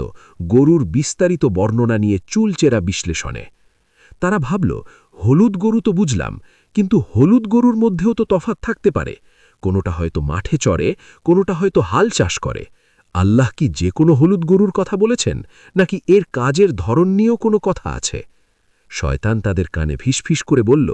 গরুর বিস্তারিত বর্ণনা নিয়ে চুলচেরা বিশ্লেষণে। তারা ভাবল, হলুদ গরু তো বুঝলাম, কিন্তু হলুদ গরুর মধ্যেও তো তফাৎ থাকতে পারে। কোনোটা হয়তো মাঠে চড়ে, কোনোটা হয়তো হাল চাষ করে। আল্লাহ কি যে কোনো হলুদ গরুর কথা বলেছেন, নাকি এর কাজের ধরন নিয়েও কোনো কথা আছে? শয়তান তাদের কানে ফিসফিস করে বলল,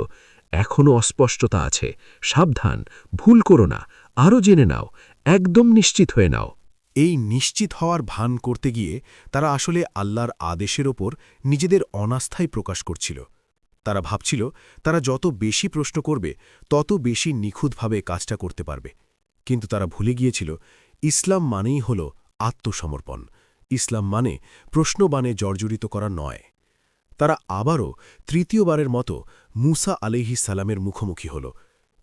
এখনও অস্পষ্টতা আছে, সাবধান, ভুল করো না, আরও জেনে নাও, একদম নিশ্চিত হয়ে নাও। এই নিশ্চিত হওয়ার ভান করতে গিয়ে তারা আসলে আল্লাহর আদেশের ওপর নিজেদের অনাস্থাই প্রকাশ করছিল। তারা ভাবছিল তারা যত বেশি প্রশ্ন করবে, তত বেশি নিখুঁতভাবে কাজটা করতে পারবে। কিন্তু তারা ভুলে গিয়েছিল, ইসলাম মানেই হল আত্মসমর্পণ। ইসলাম মানে প্রশ্নবাণে জর্জরিত করা নয়। তারা আবারও তৃতীয়বারের মতো মুসা আলাইহিসসালামের মুখোমুখি হল।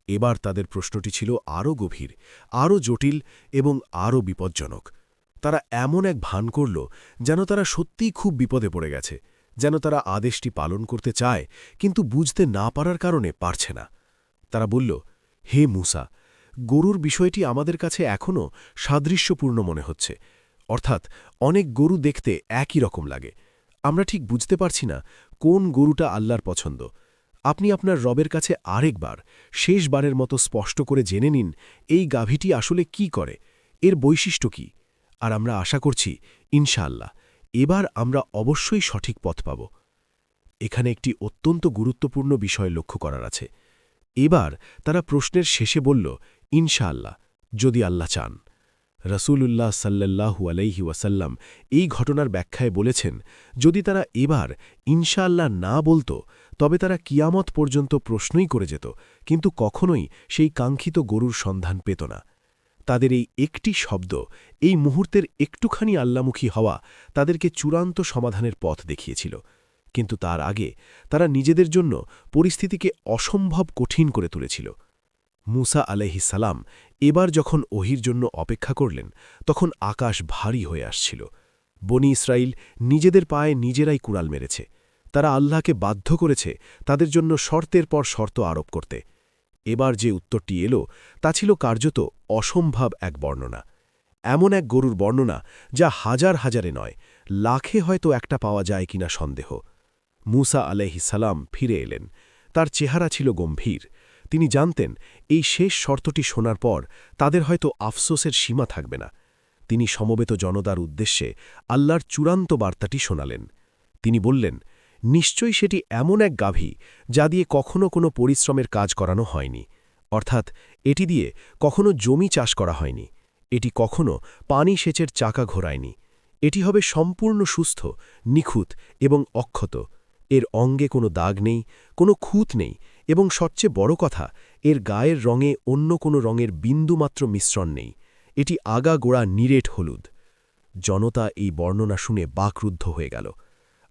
এবার তাদের প্রশ্নটি ছিল আরও গভীর, আরও জটিল এবং আরও বিপজ্জনক। তারা এমন এক ভান করল যেন তারা সত্যিই খুব বিপদে পড়ে গেছে, যেন তারা আদেশটি পালন করতে চায় কিন্তু বুঝতে না পারার কারণে পারছে না। তারা বলল, হে মুসা, গরুর বিষয়টি আমাদের কাছে এখনও সাদৃশ্যপূর্ণ মনে হচ্ছে, অর্থাৎ অনেক গরু দেখতে একই রকম লাগে। আমরা ঠিক বুঝতে পারছি না কোন গরুটা আল্লাহর পছন্দ। আপনি আপনার রবের কাছে আরেকবার, শেষবারের মতো স্পষ্ট করে জেনে নিন এই গাভীটি আসলে কি করে, এর বৈশিষ্ট্য কি। আর আমরা আশা করছি ইনশাআল্লাহ এবার আমরা অবশ্যই সঠিক পথ পাব। এখানে একটি অত্যন্ত গুরুত্বপূর্ণ বিষয় লক্ষ্য করার আছে। এবার তারা প্রশ্নের শেষে বলল, ইনশাআল্লাহ, যদি আল্লাহ চান। রাসূলুল্লাহ সাল্লাল্লাহু আলাইহি ওয়াসাল্লাম এই ঘটনার ব্যাখ্যায় বলেছেন, যদি তারা এবার ইনশাআল্লাহ না বলত, তবে তারা কিয়ামত পর্যন্ত প্রশ্নই করে যেত, কিন্তু কখনোই সেই কাঙ্ক্ষিত গরুর সন্ধান পেত না। তাদের এই একটি শব্দ, এই মুহূর্তের একটুখানি আল্লামুখী হওয়া তাদেরকে চূড়ান্ত সমাধানের পথ দেখিয়েছিল। কিন্তু তার আগে তারা নিজেদের জন্য পরিস্থিতিকে অসম্ভব কঠিন করে তুলেছিল। মুসা আলাইহিস সালাম এবার যখন ওহির জন্য অপেক্ষা করলেন, তখন আকাশ ভারী হয়ে আসছিল। বনি ইসরাইল নিজেদের পায়ে নিজেরাই কুড়াল মেরেছে। তারা আল্লাহকে বাধ্য করেছে তাদের জন্য শর্তের পর শর্ত আরোপ করতে। এবার যে উত্তরটি এলো তা ছিল কার্যত অসম্ভব এক বর্ণনা। এমন এক গরুর বর্ণনা যা হাজার হাজারে নয়, লাখে হয়তো একটা পাওয়া যায় কিনা সন্দেহ। মুসা আলাইহিস সালাম ফিরে এলেন। তার চেহারা ছিল গম্ভীর। তিনি জানতেন এই শেষ শর্তটি শোনার পর তাদের হয়তো আফসোসের সীমা থাকবে না। তিনি সমবেত জনতার উদ্দেশ্যে আল্লাহর চূড়ান্ত বার্তাটি শোনালেন। তিনি বললেন, নিশ্চয়ই সেটি এমন এক গাভী যা দিয়ে কখনো কোনো পরিশ্রমের কাজ করানো হয়নি, অর্থাৎ এটি দিয়ে কখনো জমি চাষ করা হয়নি, এটি কখনো পানি সেচের চাকা ঘোরায়নি। এটি হবে সম্পূর্ণ সুস্থ, নিখুঁত এবং অক্ষত। এর অঙ্গে কোনো দাগ নেই, কোনো খুঁত নেই, এবং সবচেয়ে বড় কথা, এর গায়ের রঙে অন্য কোনো রঙের বিন্দুমাত্র মিশ্রণ নেই। এটি আগা গোড়া নিরেট হলুদ। জনতা এই বর্ণনা শুনে বাকরুদ্ধ হয়ে গেল।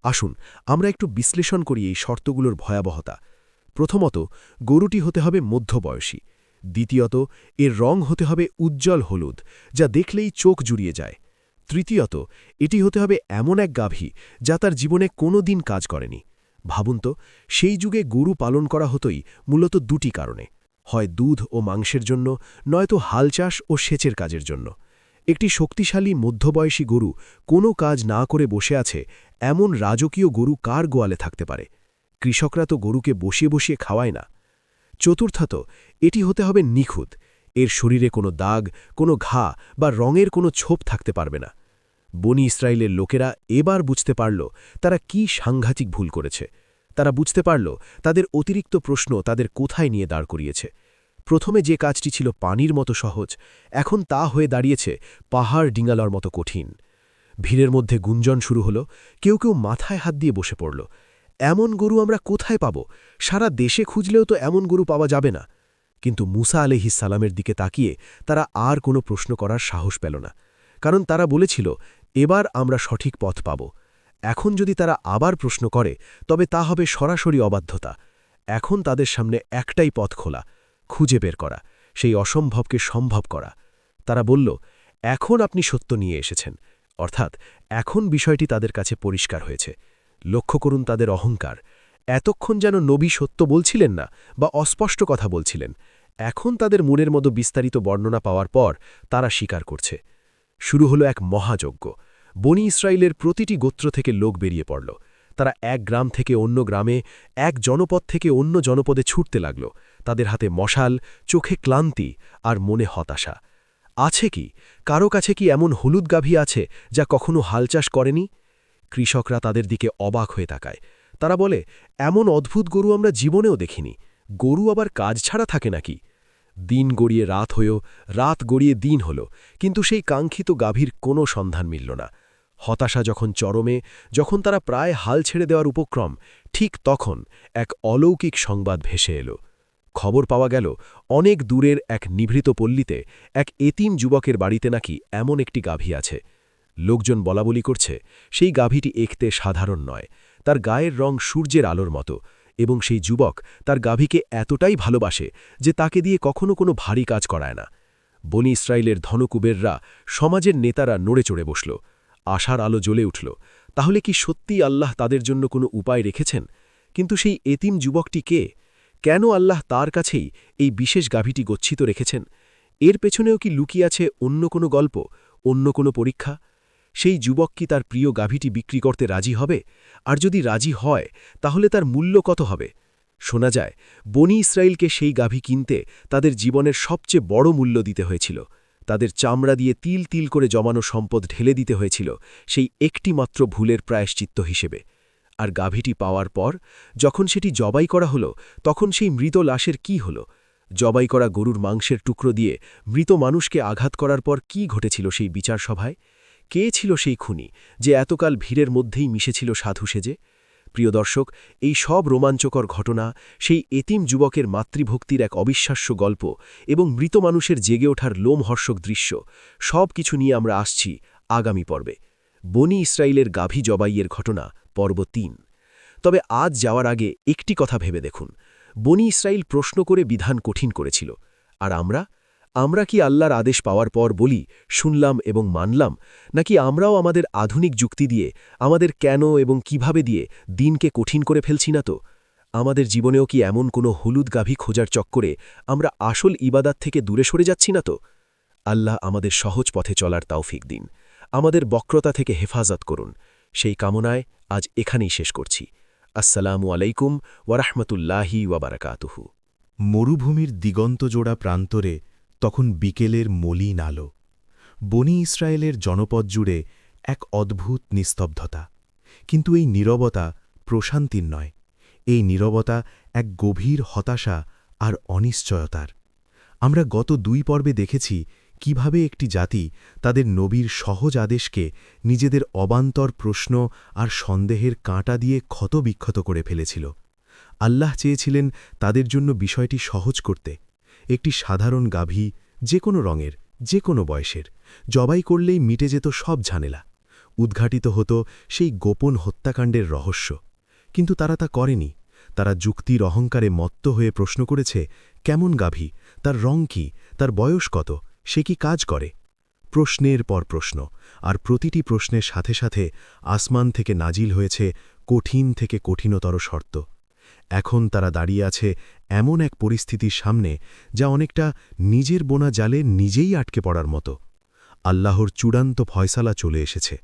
আসুন আমরা একটু বিশ্লেষণ করি এই শর্তগুলোর ভয়াবহতা। প্রথমত, গরুটি হতে হবে মধ্যবয়সী। দ্বিতীয়ত, এর রং হতে হবে উজ্জ্বল হলুদ, যা দেখলেই চোখ জুড়িয়ে যায়। তৃতীয়ত, এটি হতে হবে এমন এক গাভী যা তার জীবনে কোনো দিন কাজ করেনি। ভাবুন তো, সেই যুগে গরু পালন করা হতোই মূলত দুটি কারণে, হয় দুধ ও মাংসের জন্য, নয়তো হাল চাষ ও সেচের কাজের জন্য। একটি শক্তিশালী মধ্যবয়সী গরু কোনো কাজ না করে বসে আছে, এমন রাজকীয় গরু কার গোয়ালে থাকতে পারে? কৃষকরা তো গরুকে বসিয়ে বসিয়ে খাওয়ায় না। চতুর্থত, এটি হতে হবে নিখুঁত। এর শরীরে কোনো দাগ, কোনো ঘা বা রঙের কোনো ছোপ থাকতে পারবে না। বনি ইসরায়েলের লোকেরা এবার বুঝতে পারল তারা কি সাংঘাতিক ভুল করেছে। তারা বুঝতে পারল তাদের অতিরিক্ত প্রশ্ন তাদের কোথায় নিয়ে দাঁড় করিয়েছে। প্রথমে যে কাজটি ছিল পানির মতো সহজ, এখন তা হয়ে দাঁড়িয়েছে পাহাড় ডিঙালার মতো কঠিন। ভিড়ের মধ্যে গুঞ্জন শুরু হলো, কেউ কেউ মাথায় হাত দিয়ে বসে পড়ল। এমন গরু আমরা কোথায় পাব? সারা দেশে খুঁজলেও তো এমন গরু পাওয়া যাবে না। কিন্তু মুসা আলাইহিস সালামের দিকে তাকিয়ে তারা আর কোনো প্রশ্ন করার সাহস পেল না, কারণ তারা বলেছিল, এবার আমরা সঠিক পথ পাব। এখন যদি তারা আবার প্রশ্ন করে, তবে তা হবে সরাসরি অবাধ্যতা। এখন তাদের সামনে একটাই পথ খোলা, খুঁজে বের করা, সেই অসম্ভবকে সম্ভব করা। তারা বলল, এখন আপনি সত্য নিয়ে এসেছেন, অর্থাৎ এখন বিষয়টি তাদের কাছে পরিষ্কার হয়েছে। লক্ষ্য করুন তাদের অহংকার। এতক্ষণ যেন নবী সত্য বলছিলেন না বা অস্পষ্ট কথা বলছিলেন, এখন তাদের মনের মতো বিস্তারিত বর্ণনা পাওয়ার পর তারা স্বীকার করছে। শুরু হলো এক মহাযজ্ঞ। বনি ইসরায়েলের প্রতিটি গোত্র থেকে লোক বেরিয়ে পড়ল। তারা এক গ্রাম থেকে অন্য গ্রামে, এক জনপদ থেকে অন্য জনপদে ছুটতে লাগল। তাদের হাতে মশাল, চোখে ক্লান্তি আর মনে হতাশা। আছে কি কারো কাছে কি এমন হলুদ গাভী আছে যা কখনো হাল চাষ করেনি? কৃষকরা তাদের দিকে অবাক হয়ে তাকায়। তারা বলে, এমন অদ্ভুত গরু আমরা জীবনেও দেখিনি। গরু আবার কাজ ছাড়া থাকে নাকি? দিন গড়িয়ে রাত হয়েও, রাত গড়িয়ে দিন হল, কিন্তু সেই কাঙ্ক্ষিত গাভীর কোনো সন্ধান মিলল না। হতাশা যখন চরমে, যখন তারা প্রায় হাল ছেড়ে দেওয়ার উপক্রম, ঠিক তখন এক অলৌকিক সংবাদ ভেসে এলো। খবর পাওয়া গেল, অনেক দূরের এক নিভৃত পল্লীতে এক এতিম যুবকের বাড়িতে নাকি এমন একটি গাভী আছে। লোকজন বলাবলি করছে, সেই গাভীটি একতে সাধারণ নয়, তার গায়ের রং সূর্যের আলোর মতো, এবং সেই যুবক তার গাভীকে এতটাই ভালোবাসে যে তাকে দিয়ে কখনো কোনো ভারী কাজ করায় না। বনি ইসরায়েলের ধনকুবেররা, সমাজের নেতারা নড়ে চড়ে বসল। আশার আলো জ্বলে উঠল। তাহলে কি সত্যিই আল্লাহ তাদের জন্য কোনো উপায় রেখেছেন? কিন্তু সেই এতিম যুবকটি কে? কেন আল্লাহ তার কাছেই এই বিশেষ গাভীটি গচ্ছিত রেখেছেন? এর পেছনেও কি লুকিয়ে আছে অন্য কোনো গল্প, অন্য কোনো পরীক্ষা? সেই যুবক কি তার প্রিয় গাভীটি বিক্রি করতে রাজি হবে? আর যদি রাজি হয়, তাহলে তার মূল্য কত হবে? শোনা যায়, বনি ইসরায়েলকে সেই গাভী কিনতে তাদের জীবনের সবচেয়ে বড় মূল্য দিতে হয়েছিল। তাদের চামড়া দিয়ে তিল তিল করে জমানো সম্পদ ঢেলে দিতে হয়েছিল সেই একটি মাত্র ভুলের প্রায়শ্চিত্ত হিসেবে। আর গাভীটি পাওয়ার পর যখন সেটি জবাই করা হলো তখন সেই মৃত লাশের কি হলো? জবাই করা গরুর মাংসের টুকরো দিয়ে মৃত মানুষকে আঘাত করার পর কি ঘটেছিল সেই বিচার সভায়? কে ছিল সেই খুনি যে এতকাল ভিড়ের মধ্যেই মিশেছিল সাধু সেজে? প্রিয় দর্শক, এই সব রোমাঞ্চকর ঘটনা, সেই এতিম যুবকের মাতৃভক্তির এক অবিশ্বাস্য গল্প এবং মৃত মানুষের জেগে ওঠার লোমহর্ষক দৃশ্য, সব কিছু নিয়ে আমরা আসছি আগামী পর্বে। বনি ইসরায়েলের গাভী জবাইয়ের ঘটনা, পর্ব ৩। তবে আজ যাওয়ার আগে একটি কথা ভেবে দেখুন, বনি ইসরায়েল প্রশ্ন করে বিধান কঠিন করেছিল, আর আমরা কি আল্লাহর আদেশ পাওয়ার পর বলি শুনলাম এবং মানলাম, নাকি আমরাও আমাদের আধুনিক যুক্তি দিয়ে, আমাদের কেন এবং কিভাবে দিয়ে দিনকে কঠিন করে ফেলছি না তো? আমাদের জীবনেও কি এমন কোনো হলুদ গাভী খোঁজার চক্করে আমরা আসল ইবাদাত থেকে দূরে সরে যাচ্ছি না তো? আল্লাহ আমাদের সহজ পথে চলার তৌফিক দিন, আমাদের বক্রতা থেকে হেফাজত করুন। সেই কামনায় আজ এখানেই শেষ করছি। আসসালামু আলাইকুম ওয়ারাহমাতুল্লাহি ওয়াবারাকাতুহু। মরুভূমির দিগন্তজোড়া প্রান্তরে তখন বিকেলের মলিন আলো। বনি ইসরায়েলের জনপদ জুড়ে এক অদ্ভুত নিস্তব্ধতা। কিন্তু এই নীরবতা প্রশান্তির নয়, এই নীরবতা এক গভীর হতাশা আর অনিশ্চয়তার। আমরা গত ২ পর্বে দেখেছি কিভাবে একটি জাতি তাদের নবীর সহজ আদেশকে নিজেদের অবান্তর প্রশ্ন আর সন্দেহের কাঁটা দিয়ে ক্ষতবিক্ষত করে ফেলেছিল। আল্লাহ চেয়েছিলেন তাদের জন্য বিষয়টি সহজ করতে। একটি সাধারণ গাভী, যে কোনো রঙের, যে কোনো বয়সের, জবাই করলেই মিটে যেত সব ঝামেলা। উদ্ঘাটিত হতো সেই গোপন হত্যাকাণ্ডের রহস্য। কিন্তু তারা তা করেনি। তারা যুক্তির অহংকারে মত্ত হয়ে প্রশ্ন করেছে, কেমন গাভী, তার রং কি, তার বয়স কত, সে কি কাজ করে? প্রশ্নের পর প্রশ্ন, আর প্রতিটি প্রশ্নের সাথে সাথে আসমান থেকে নাজিল হয়েছে কঠিন থেকে কঠিনতর শর্ত। এখন তারা দাঁড়িয়ে আছে এমন এক পরিস্থিতির সামনে যা অনেকটা নিজের বোনা জালে নিজেই আটকে পড়ার মতো। আল্লাহর চূড়ান্ত ফয়সালা চলে এসেছে।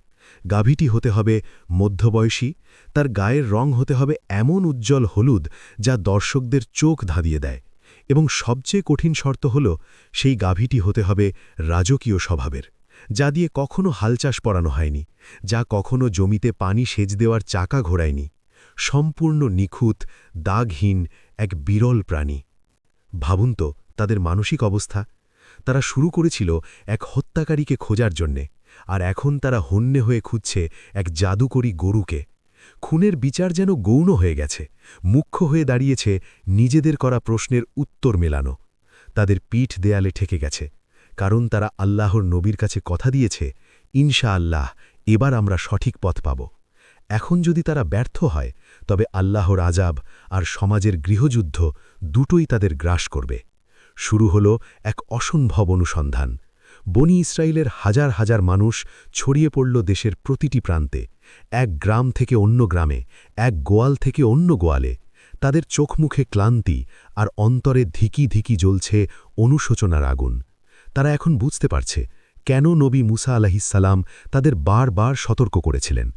গাভীটি হতে হবে মধ্যবয়সী, তার গায়ের রং হতে হবে এমন উজ্জ্বল হলুদ যা দর্শকদের চোখ ধাঁধিয়ে দেয়, এবং সবচেয়ে কঠিন শর্ত হল সেই গাভীটি হতে হবে রাজকীয় স্বভাবের, যা দিয়ে কখনো হালচাষ পরানো হয়নি, যা কখনো জমিতে পানি সেচ দেওয়ার চাকা ঘোরায়নি। সম্পূর্ণ নিখুঁত, দাগহীন এক বিরল প্রাণী। ভাবুন তো তাদের মানসিক অবস্থা। তারা শুরু করেছিল এক হত্যাকারীকে খোঁজার জন্যে, আর এখন তারা হন্যে হয়ে খুঁজছে এক জাদুকরী গরুকে। খুনের বিচার যেন গৌণ হয়ে গেছে, মুখ্য হয়ে দাঁড়িয়েছে নিজেদের করা প্রশ্নের উত্তর মেলানো। তাদের পিঠ দেয়ালে ঠেকে গেছে, কারণ তারা আল্লাহর নবীর কাছে কথা দিয়েছে, ইনশাআল্লাহ এবার আমরা সঠিক পথ পাব। এখন যদি তারা ব্যর্থ হয়, তবে আল্লাহর আযাব আর সমাজের গৃহযুদ্ধ দুটোই তাদের গ্রাস করবে। শুরু হল এক অসম্ভব অনুসন্ধান। বনি ইসরায়েলের হাজার হাজার মানুষ ছড়িয়ে পড়ল দেশের প্রতিটি প্রান্তে, এক গ্রাম থেকে অন্য গ্রামে, এক গোয়াল থেকে অন্য গোয়ালে। তাদের চোখমুখে ক্লান্তি আর অন্তরে ধিকি ধিকি জ্বলছে অনুশোচনার আগুন। তারা এখন বুঝতে পারছে কেন নবী মুসা আলাইহিসসালাম তাদের বারবার সতর্ক করেছিলেন।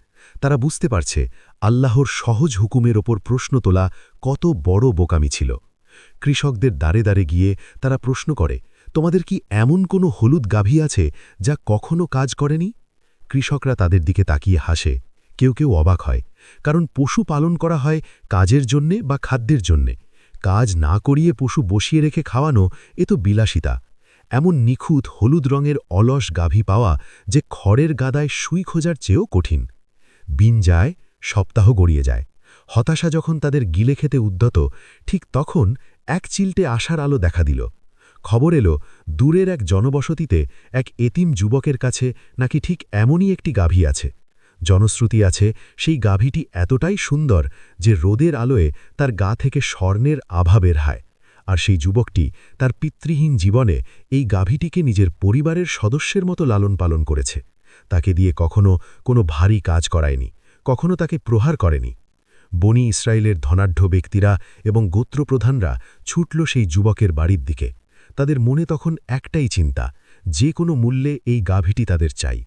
তারা বুঝতে পারছে আল্লাহর সহজ হুকুমের ওপর প্রশ্ন তোলা কত বড় বোকামি ছিল। কৃষকদের দ্বারে দ্বারে গিয়ে তারা প্রশ্ন করে, তোমাদের কি এমন কোনো হলুদ গাভী আছে যা কখনো কাজ করেনি? কৃষকরা তাদের দিকে তাকিয়ে হাসে, কেউ কেউ অবাক হয়, কারণ পশু পালন করা হয় কাজের জন্যে বা খাদ্যের জন্যে। কাজ না করিয়ে পশু বসিয়ে রেখে খাওয়ানো এ তো বিলাসিতা। এমন নিখুঁত হলুদ রঙের অলস গাভী পাওয়া যে খড়ের গাদায় সুই খোঁজার চেয়েও কঠিন। দিন যায়, সপ্তাহ গড়িয়ে যায়। হতাশা যখন তাদের গিলে খেতে উদ্যত, ঠিক তখন এক চিলটে আশার আলো দেখা দিল। খবর এলো দূরের এক জনবসতিতে এক এতিম যুবকের কাছে নাকি ঠিক এমনই একটি গাভী আছে। জনশ্রুতি আছে সেই গাভীটি এতটাই সুন্দর যে রোদের আলোয় তার গা থেকে স্বর্ণের আভা বের হয়। আর সেই যুবকটি তার পিতৃহীন জীবনে এই গাভীটিকে নিজের পরিবারের সদস্যের মতো লালন পালন করেছে। তাকে দিয়ে কখনো কোনো ভারী কাজ করায়নি, কখনো তাকে প্রহার করেনি। বনি ইসরায়েলের ধনাঢ্য ব্যক্তিরা এবং গোত্রপ্রধানরা ছুটল সেই যুবকের বাড়ির দিকে। তাদের মনে তখন একটাই চিন্তা, যে কোনো মূল্যে এই গাভীটি তাদের চাই।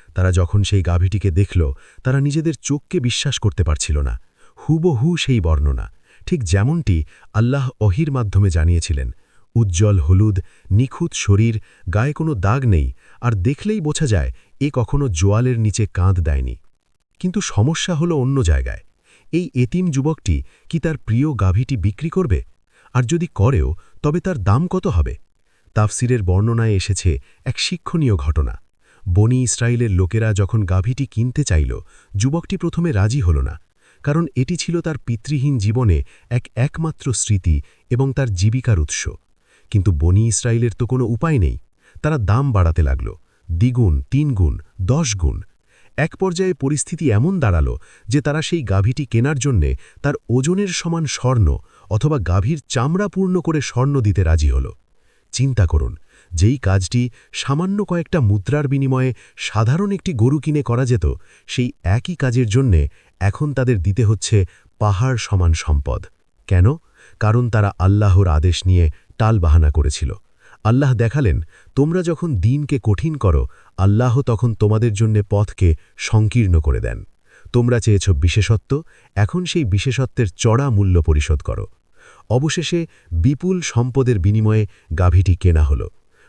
তারা যখন সেই গাভীটিকে দেখল, তারা নিজেদের চোখকে বিশ্বাস করতে পারছিল না। হুবহু সেই বর্ণনা, ঠিক যেমনটি আল্লাহ ওহীর মাধ্যমে জানিয়েছিলেন। উজ্জ্বল হলুদ, নিখুঁত শরীর, গায়ে কোনো দাগ নেই, আর দেখলেই বোঝা যায় এ কখনো জোয়ালের নিচে কাঁধ দেয়নি। কিন্তু সমস্যা হলো অন্য জায়গায়। এই এতিম যুবকটি কি তার প্রিয় গাভীটি বিক্রি করবে? আর যদি করেও তবে তার দাম কত হবে? তাফসিরের বর্ণনায় এসেছে এক শিক্ষণীয় ঘটনা। বনি ইসরায়েলের লোকেরা যখন গাভীটি কিনতে চাইল, যুবকটি প্রথমে রাজি হল না, কারণ এটি ছিল তার পিতৃহীন জীবনে একমাত্র স্মৃতি এবং তার জীবিকার উৎস। কিন্তু বনি ইসরায়েলের তো কোনো উপায় নেই। তারা দাম বাড়াতে লাগল, দ্বিগুণ, 3 গুণ, 10 গুণ। এক পর্যায়ে পরিস্থিতি এমন দাঁড়াল যে তারা সেই গাভীটি কেনার জন্যে তার ওজনের সমান স্বর্ণ অথবা গাভীর চামড়া পূর্ণ করে স্বর্ণ দিতে রাজি হল। চিন্তা করুন, যেই কাজটি সামান্য কয়েকটা মুদ্রার বিনিময়ে সাধারণ একটি গরু কিনে করা যেত, সেই একই কাজের জন্যে এখন তাদের দিতে হচ্ছে পাহাড় সমান সম্পদ। কেন? কারণ তারা আল্লাহর আদেশ নিয়ে টালবাহানা করেছিল। আল্লাহ দেখালেন, তোমরা যখন দিনকে কঠিন করো, আল্লাহ তখন তোমাদের জন্যে পথকে সংকীর্ণ করে দেন। তোমরা চেয়েছ বিশেষত্ব, এখন সেই বিশেষত্বের চড়া মূল্য পরিশোধ করো। অবশেষে বিপুল সম্পদের বিনিময়ে গাভীটি কেনা হল।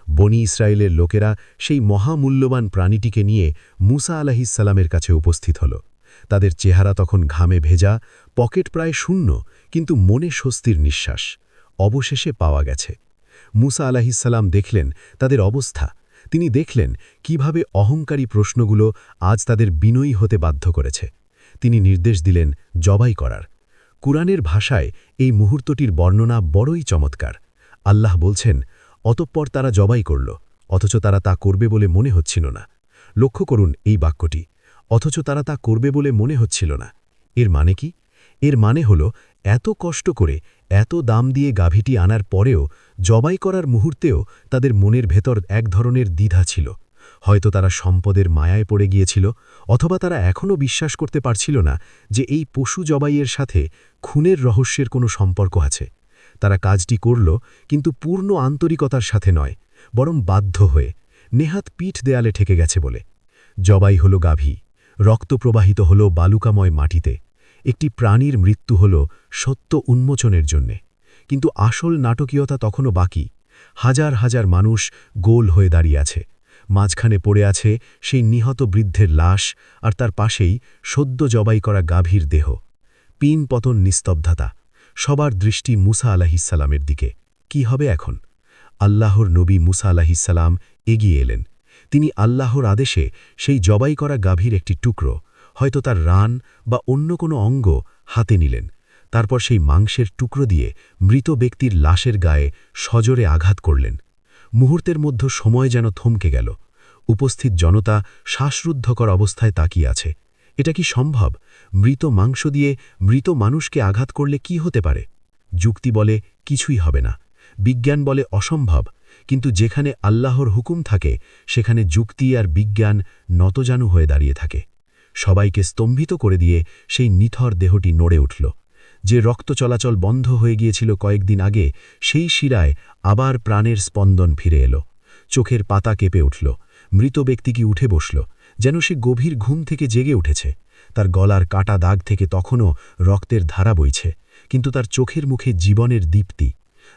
বনি ইসরায়েলের লোকেরা সেই মহামূল্যবান প্রাণীটিকে নিয়ে মুসা আলাহিসাল্লামের কাছে উপস্থিত হল। তাদের চেহারা তখন ঘামে ভেজা, পকেট প্রায় শূন্য, কিন্তু মনে স্বস্তির নিঃশ্বাস। অবশেষে পাওয়া গেছে। মুসা আলাহিসাল্লাম দেখলেন তাদের অবস্থা। তিনি দেখলেন কিভাবে অহংকারী প্রশ্নগুলো আজ তাদের বিনয়ী হতে বাধ্য করেছে। তিনি নির্দেশ দিলেন জবাই করার। কুরআনের ভাষায় এই মুহূর্তটির বর্ণনা বড়ই চমৎকার। আল্লাহ বলছেন, অতঃপর তারা জবাই করল, অথচ তারা তা করবে বলে মনে হচ্ছিল না। লক্ষ্য করুন এই বাক্যটি, অথচ তারা তা করবে বলে মনে হচ্ছিল না। এর মানে কি? এর মানে হল, এত কষ্ট করে, এত দাম দিয়ে গাভীটি আনার পরেও, জবাই করার মুহূর্তেও তাদের মনের ভেতর এক ধরনের দ্বিধা ছিল। হয়তো তারা সম্পদের মায়ায় পড়ে গিয়েছিল, অথবা তারা এখনও বিশ্বাস করতে পারছিল না যে এই পশু জবাইয়ের সাথে খুনের রহস্যের কোনো সম্পর্ক আছে। তারা কাজটি করল, কিন্তু পূর্ণ আন্তরিকতার সাথে নয়, বরং বাধ্য হয়ে, নেহাত পিঠ দেয়ালে ঠেকে গেছে বলে। জবাই হল গাভী, রক্ত প্রবাহিত হল বালুকাময় মাটিতে। একটি প্রাণীর মৃত্যু হল সত্য উন্মোচনের জন্যে। কিন্তু আসল নাটকীয়তা তখনও বাকি। হাজার হাজার মানুষ গোল হয়ে দাঁড়িয়ে আছে। মাঝখানে পড়ে আছে সেই নিহত বৃদ্ধের লাশ, আর তার পাশেই সদ্য জবাই করা গাভীর দেহ। পিন পতন, নিস্তব্ধতা। সবার দৃষ্টি মুসা আলাহিসাল্লামের দিকে। কি হবে এখন? আল্লাহর নবী মুসা আলাহিসাল্লাম এগিয়ে এলেন। তিনি আল্লাহর আদেশে সেই জবাই করা গাভীর একটি টুকরো, হয়তো তার রান বা অন্য কোনো অঙ্গ, হাতে নিলেন। তারপর সেই মাংসের টুকরো দিয়ে মৃত ব্যক্তির লাশের গায়ে সজোরে আঘাত করলেন। মুহূর্তের মধ্যে সময় যেন থমকে গেল। উপস্থিত জনতা শ্বাসরুদ্ধকর অবস্থায় তাকিয়ে আছে। এটা কি সম্ভব? মৃত মাংস দিয়ে মৃত মানুষকে আঘাত করলে কি হতে পারে? যুক্তি বলে কিছুই হবে না, বিজ্ঞান বলে অসম্ভব, কিন্তু যেখানে আল্লাহর হুকুম থাকে সেখানে যুক্তি আর বিজ্ঞান নতজানু হয়ে দাঁড়িয়ে থাকে। সবাইকে স্তম্ভিত করে দিয়ে সেই নিথর দেহটি নড়ে উঠল। যে রক্ত চলাচল বন্ধ হয়ে গিয়েছিল কয়েকদিন আগে, সেই শিরায় আবার প্রাণের স্পন্দন ফিরে এলো। চোখের পাতা কেঁপে উঠল। মৃত ব্যক্তি কি উঠে বসল, যেন সে গভীর ঘুম থেকে জেগে উঠেছে। তার গলার কাটা দাগ থেকে তখনও রক্তের ধারা বইছে, কিন্তু তার চোখের মুখে জীবনের দীপ্তি।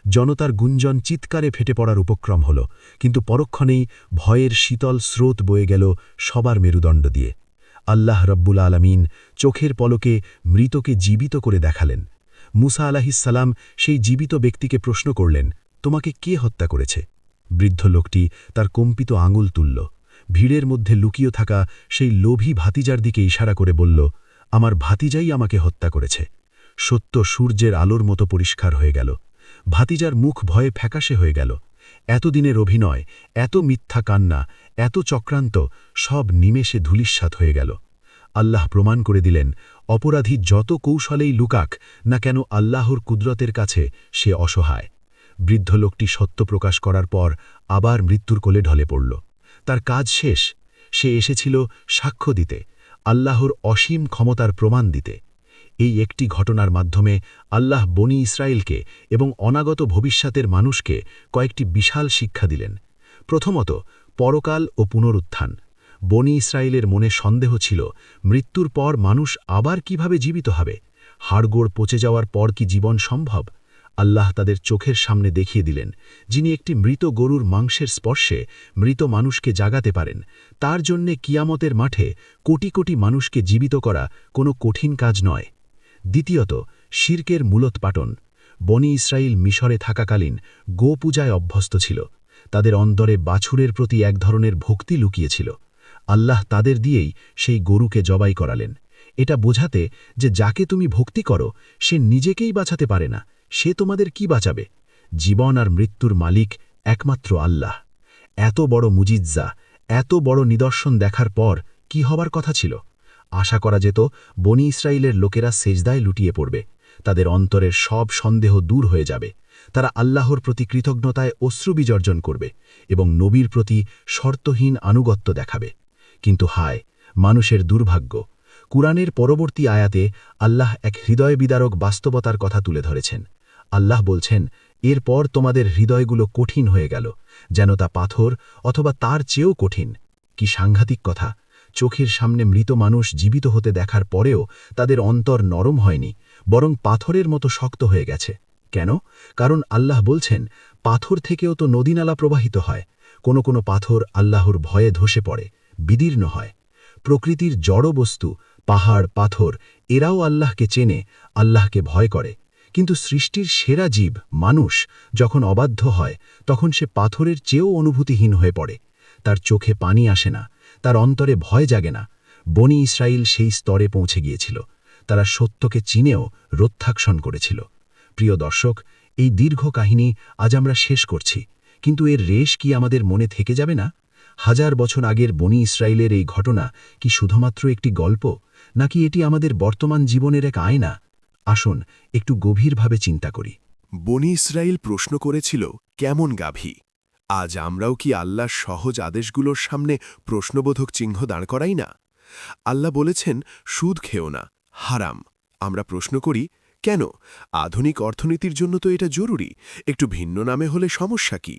জনতার গুঞ্জন চিৎকারে ফেটে পড়ার উপক্রম হল, কিন্তু পরক্ষণেই ভয়ের শীতল স্রোত বয়ে গেল সবার মেরুদণ্ড দিয়ে। আল্লাহ রব্বুল আলামিন চোখের পলকে মৃতকে জীবিত করে দেখালেন। মুসা আলাহিসাল্লাম সেই জীবিত ব্যক্তিকে প্রশ্ন করলেন, তোমাকে কে হত্যা করেছে? বৃদ্ধ লোকটি তার কম্পিত আঙুল তুলল। ভিড়ের মধ্যে লুকিয়ে থাকা সেই লোভী ভাতিজার দিকে ইশারা করে বলল, আমার ভাতিজাই আমাকে হত্যা করেছে। সত্য সূর্যের আলোর মতো পরিষ্কার হয়ে গেল। ভাতিজার মুখ ভয়ে ফ্যাকাশে হয়ে গেল। এতদিনের অভিনয়, এত মিথ্যা কান্না, এত চক্রান্ত, সব নিমেষে ধূলিসাৎ হয়ে গেল। আল্লাহ প্রমাণ করে দিলেন, অপরাধী যত কৌশলেই লুকাক না কেন, আল্লাহর কুদরতের কাছে সে অসহায়। বৃদ্ধ লোকটি সত্য প্রকাশ করার পর আবার মৃত্যুর কোলে ঢলে পড়ল। তার কাজ শেষ। সে এসেছিল সাক্ষ্য দিতে, আল্লাহর অসীম ক্ষমতার প্রমাণ দিতে। এই একটি ঘটনার মাধ্যমে আল্লাহ বনি ইসরায়েলকে এবং অনাগত ভবিষ্যতের মানুষকে কয়েকটি বিশাল শিক্ষা দিলেন। প্রথমত, পরকাল ও পুনরুত্থান। বনি ইসরায়েলের মনে সন্দেহ ছিল, মৃত্যুর পর মানুষ আবার কিভাবে জীবিত হবে? হাড়গোড় পচে যাওয়ার পর কি জীবন সম্ভব? আল্লাহ তাদের চোখের সামনে দেখিয়ে দিলেন, যিনি একটি মৃত গরুর মাংসের স্পর্শে মৃত মানুষকে জাগাতে পারেন, তার জন্যে কিয়ামতের মাঠে কোটি কোটি মানুষকে জীবিত করা কোনো কঠিন কাজ নয়। দ্বিতীয়ত, শিরকের মূলোৎপাটন। বনি ইসরায়েল মিশরে থাকাকালীন গোপূজায় অভ্যস্ত ছিল। তাদের অন্তরে বাছুরের প্রতি এক ধরনের ভক্তি লুকিয়েছিল। আল্লাহ তাদের দিয়েই সেই গরুকে জবাই করালেন, এটা বোঝাতে যে যাকে তুমি ভক্তি করো সে নিজেকেই বাঁচাতে পারে না, সে তোমাদের কি বাঁচাবে? জীবন আর মৃত্যুর মালিক একমাত্র আল্লাহ। এত বড় মুজিজ্জা, এত বড় নিদর্শন দেখার পর কি হবার কথা ছিল? আশা করা যেত বনি ইসরায়েলের লোকেরা সেজদায় লুটিয়ে পড়বে, তাদের অন্তরের সব সন্দেহ দূর হয়ে যাবে, তারা আল্লাহর প্রতি কৃতজ্ঞতায় অশ্রু বিসর্জন করবে এবং নবীর প্রতি শর্তহীন আনুগত্য দেখাবে। কিন্তু হায়, মানুষের দুর্ভাগ্য! কুরআনের পরবর্তী আয়াতে আল্লাহ এক হৃদয় বিদারক বাস্তবতার কথা তুলে ধরেছেন। আল্লাহ বলছেন, এরপর তোমাদের হৃদয়গুলো কঠিন হয়ে গেল, যেন তা পাথর অথবা তার চেয়েও কঠিন। কি সাংঘাতিক কথা! চোখের সামনে মৃত মানুষ জীবিত হতে দেখার পরেও তাদের অন্তর নরম হয়নি, বরং পাথরের মতো শক্ত হয়ে গেছে। কেন? কারণ আল্লাহ বলছেন, পাথর থেকেও তো নদীনালা প্রবাহিত হয়। কোনো কোনো পাথর আল্লাহর ভয়ে ধসে পড়ে, বিদীর্ণ হয়। প্রকৃতির জড় বস্তু, পাহাড়, পাথর, এরাও আল্লাহকে চেনে, আল্লাহকে ভয় করে। কিন্তু সৃষ্টির সেরা জীব মানুষ যখন অবাধ্য হয়, তখন সে পাথরের চেয়েও অনুভূতিহীন হয়ে পড়ে। তার চোখে পানি আসে না, তার অন্তরে ভয় জাগে না। বনি ইসরায়েল সেই স্তরে পৌঁছে গিয়েছিল। তারা সত্যকে চিনেও রোত্থাকশন করেছিল। প্রিয় দর্শক, এই দীর্ঘ কাহিনী আজ আমরা শেষ করছি, কিন্তু এর রেশ কি আমাদের মনে থেকে যাবে না? 1000 বছর আগের বনি ইসরায়েলের এই ঘটনা কি শুধুমাত্র একটি গল্প, নাকি এটি আমাদের বর্তমান জীবনের এক আয়না? আসুন একটু গভীরভাবে চিন্তা করি। বনি ইসরায়েল প্রশ্ন করেছিল, কেমন গাভী? আজ আমরাও কি আল্লাহর সহজ আদেশগুলোর সামনে প্রশ্নবোধক চিহ্ন দাঁড় করাই না? আল্লাহ বলেছেন, সুদ খেও না, হারাম। আমরা প্রশ্ন করি, কেন? আধুনিক অর্থনীতির জন্য তো এটা জরুরি, একটু ভিন্ন নামে হলে সমস্যা কি?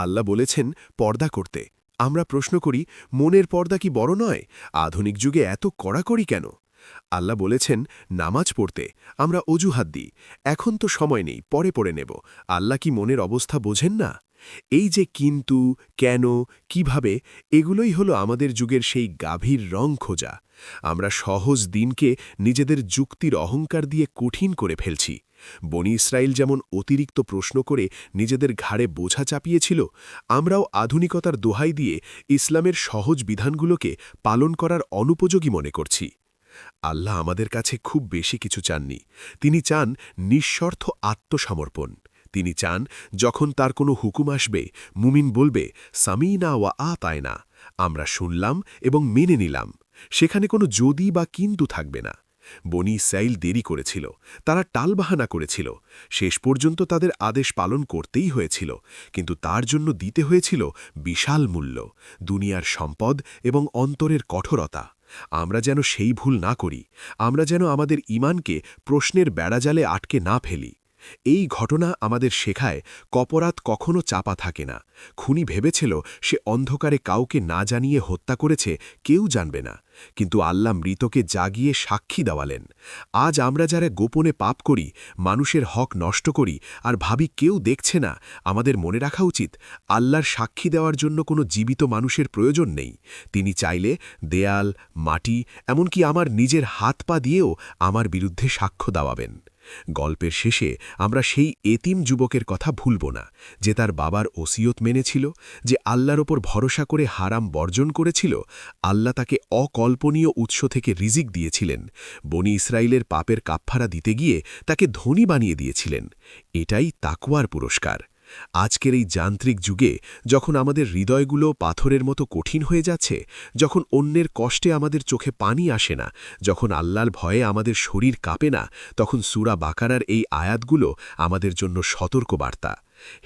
আল্লাহ বলেছেন, পর্দা করতে। আমরা প্রশ্ন করি, মনের পর্দা কি বড় নয়? আধুনিক যুগে এত কড়াকড়ি কেন? আল্লাহ বলেছেন, নামাজ পড়তে। আমরা অজুহাত দিই, এখন তো সময় নেই, পরে পড়ে নেব। আল্লাহ কি মনের অবস্থা বোঝেন না? এই যে কিন্তু, কেন, কিভাবে, এগুলোই হলো আমাদের যুগের সেই গাভীর রং খোঁজা। আমরা সহজ দিনকে নিজেদের যুক্তির অহংকার দিয়ে কঠিন করে ফেলছি। বনি ইসরায়েল যেমন অতিরিক্ত প্রশ্ন করে নিজেদের ঘাড়ে বোঝা চাপিয়েছিল, আমরাও আধুনিকতার দোহাই দিয়ে ইসলামের সহজ বিধানগুলোকে পালন করার অনুপযোগী মনে করছি। আল্লাহ আমাদের কাছে খুব বেশি কিছু চাননি। তিনি চান নিঃস্বার্থ আত্মসমর্পণ। তিনি চান যখন তার কোনো হুকুম আসবে, মুমিন বলবে, সামিনা ওয়া আতায়না, আমরা শুনলাম এবং মেনে নিলাম। সেখানে কোনো যদি বা কিন্তু থাকবে না। বনি ইসরাইল দেরি করেছিল, তারা টালবাহানা করেছিল। শেষ পর্যন্ত তাদের আদেশ পালন করতেই হয়েছিল, কিন্তু তার জন্য দিতে হয়েছিল বিশাল মূল্য, দুনিয়ার সম্পদ এবং অন্তরের কঠোরতা। আমরা যেন সেই ভুল না করি, আমরা যেন আমাদের ঈমানকে প্রশ্নের বেড়াজালে আটকে না ফেলি। এই ঘটনা আমাদের শেখায়, কপরাত কখনো চাপা থাকে না। খুনি ভেবেছিল সে অন্ধকারে কাউকে না জানিয়ে হত্যা করেছে, কেউ জানবে না, কিন্তু আল্লাহ মৃতকে জাগিয়ে সাক্ষী দেওয়ালেন। আজ আমরা যারা গোপনে পাপ করি, মানুষের হক নষ্ট করি আর ভাবি কেউ দেখছে না, আমাদের মনে রাখা উচিত, আল্লাহর সাক্ষী দেওয়ার জন্য কোনো জীবিত মানুষের প্রয়োজন নেই। তিনি চাইলে দেয়াল, মাটি, এমনকি আমার নিজের হাত পা দিয়েও আমার বিরুদ্ধে সাক্ষ্য দেওয়াবেন। গল্পের শেষে আমরা সেই এতিম যুবকের কথা ভুলব না, যে তার বাবার ওসিয়ত মেনেছিল, যে আল্লাহর ওপর ভরসা করে হারাম বর্জন করেছিল। আল্লাহ তাকে অকল্পনীয় উৎস থেকে রিজিক দিয়েছিলেন। বনি ইসরায়েলের পাপের কাফফারা দিতে গিয়ে তাকে ধনী বানিয়ে দিয়েছিলেন। এটাই তাকওয়ার পুরস্কার। আজকের এই যান্ত্রিক যুগে যখন আমাদের হৃদয়গুলো পাথরের মতো কঠিন হয়ে যাচ্ছে, যখন অন্যের কষ্টে আমাদের চোখে পানি আসে না, যখন আল্লাহর ভয়ে আমাদের শরীর কাঁপে না, তখন সূরা বাকারার এই আয়াতগুলো আমাদের জন্য সতর্ক বার্তা।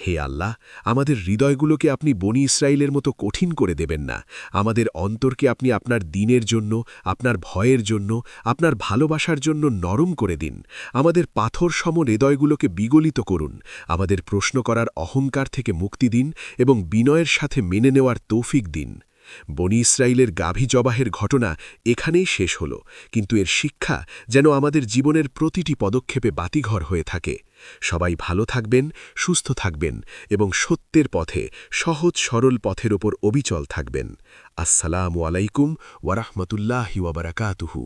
হে আল্লাহ, আমাদের হৃদয়গুলোকে আপনি বনি ইসরায়েলের মতো কঠিন করে দেবেন না। আমাদের অন্তরকে আপনি আপনার দ্বীনের জন্য, আপনার ভয়ের জন্য, আপনার ভালোবাসার জন্য নরম করে দিন। আমাদের পাথর সম হৃদয়গুলোকে বিগলিত করুন। আমাদের প্রশ্ন করার অহংকার থেকে মুক্তি দিন এবং বিনয়ের সাথে মেনে নেওয়ার তৌফিক দিন। বনি ইসরায়েলের গাভী জবাহের ঘটনা এখানেই শেষ হল, কিন্তু এর শিক্ষা যেন আমাদের জীবনের প্রতিটি পদক্ষেপে বাতিঘর হয়ে থাকে। সবাই ভালো থাকবেন, সুস্থ থাকবেন এবং সত্যের পথে, সহজ সরল পথের ওপর অবিচল থাকবেন। আসসালামু আলাইকুম ওয়া রাহমাতুল্লাহি ওয়া বারাকাতুহু।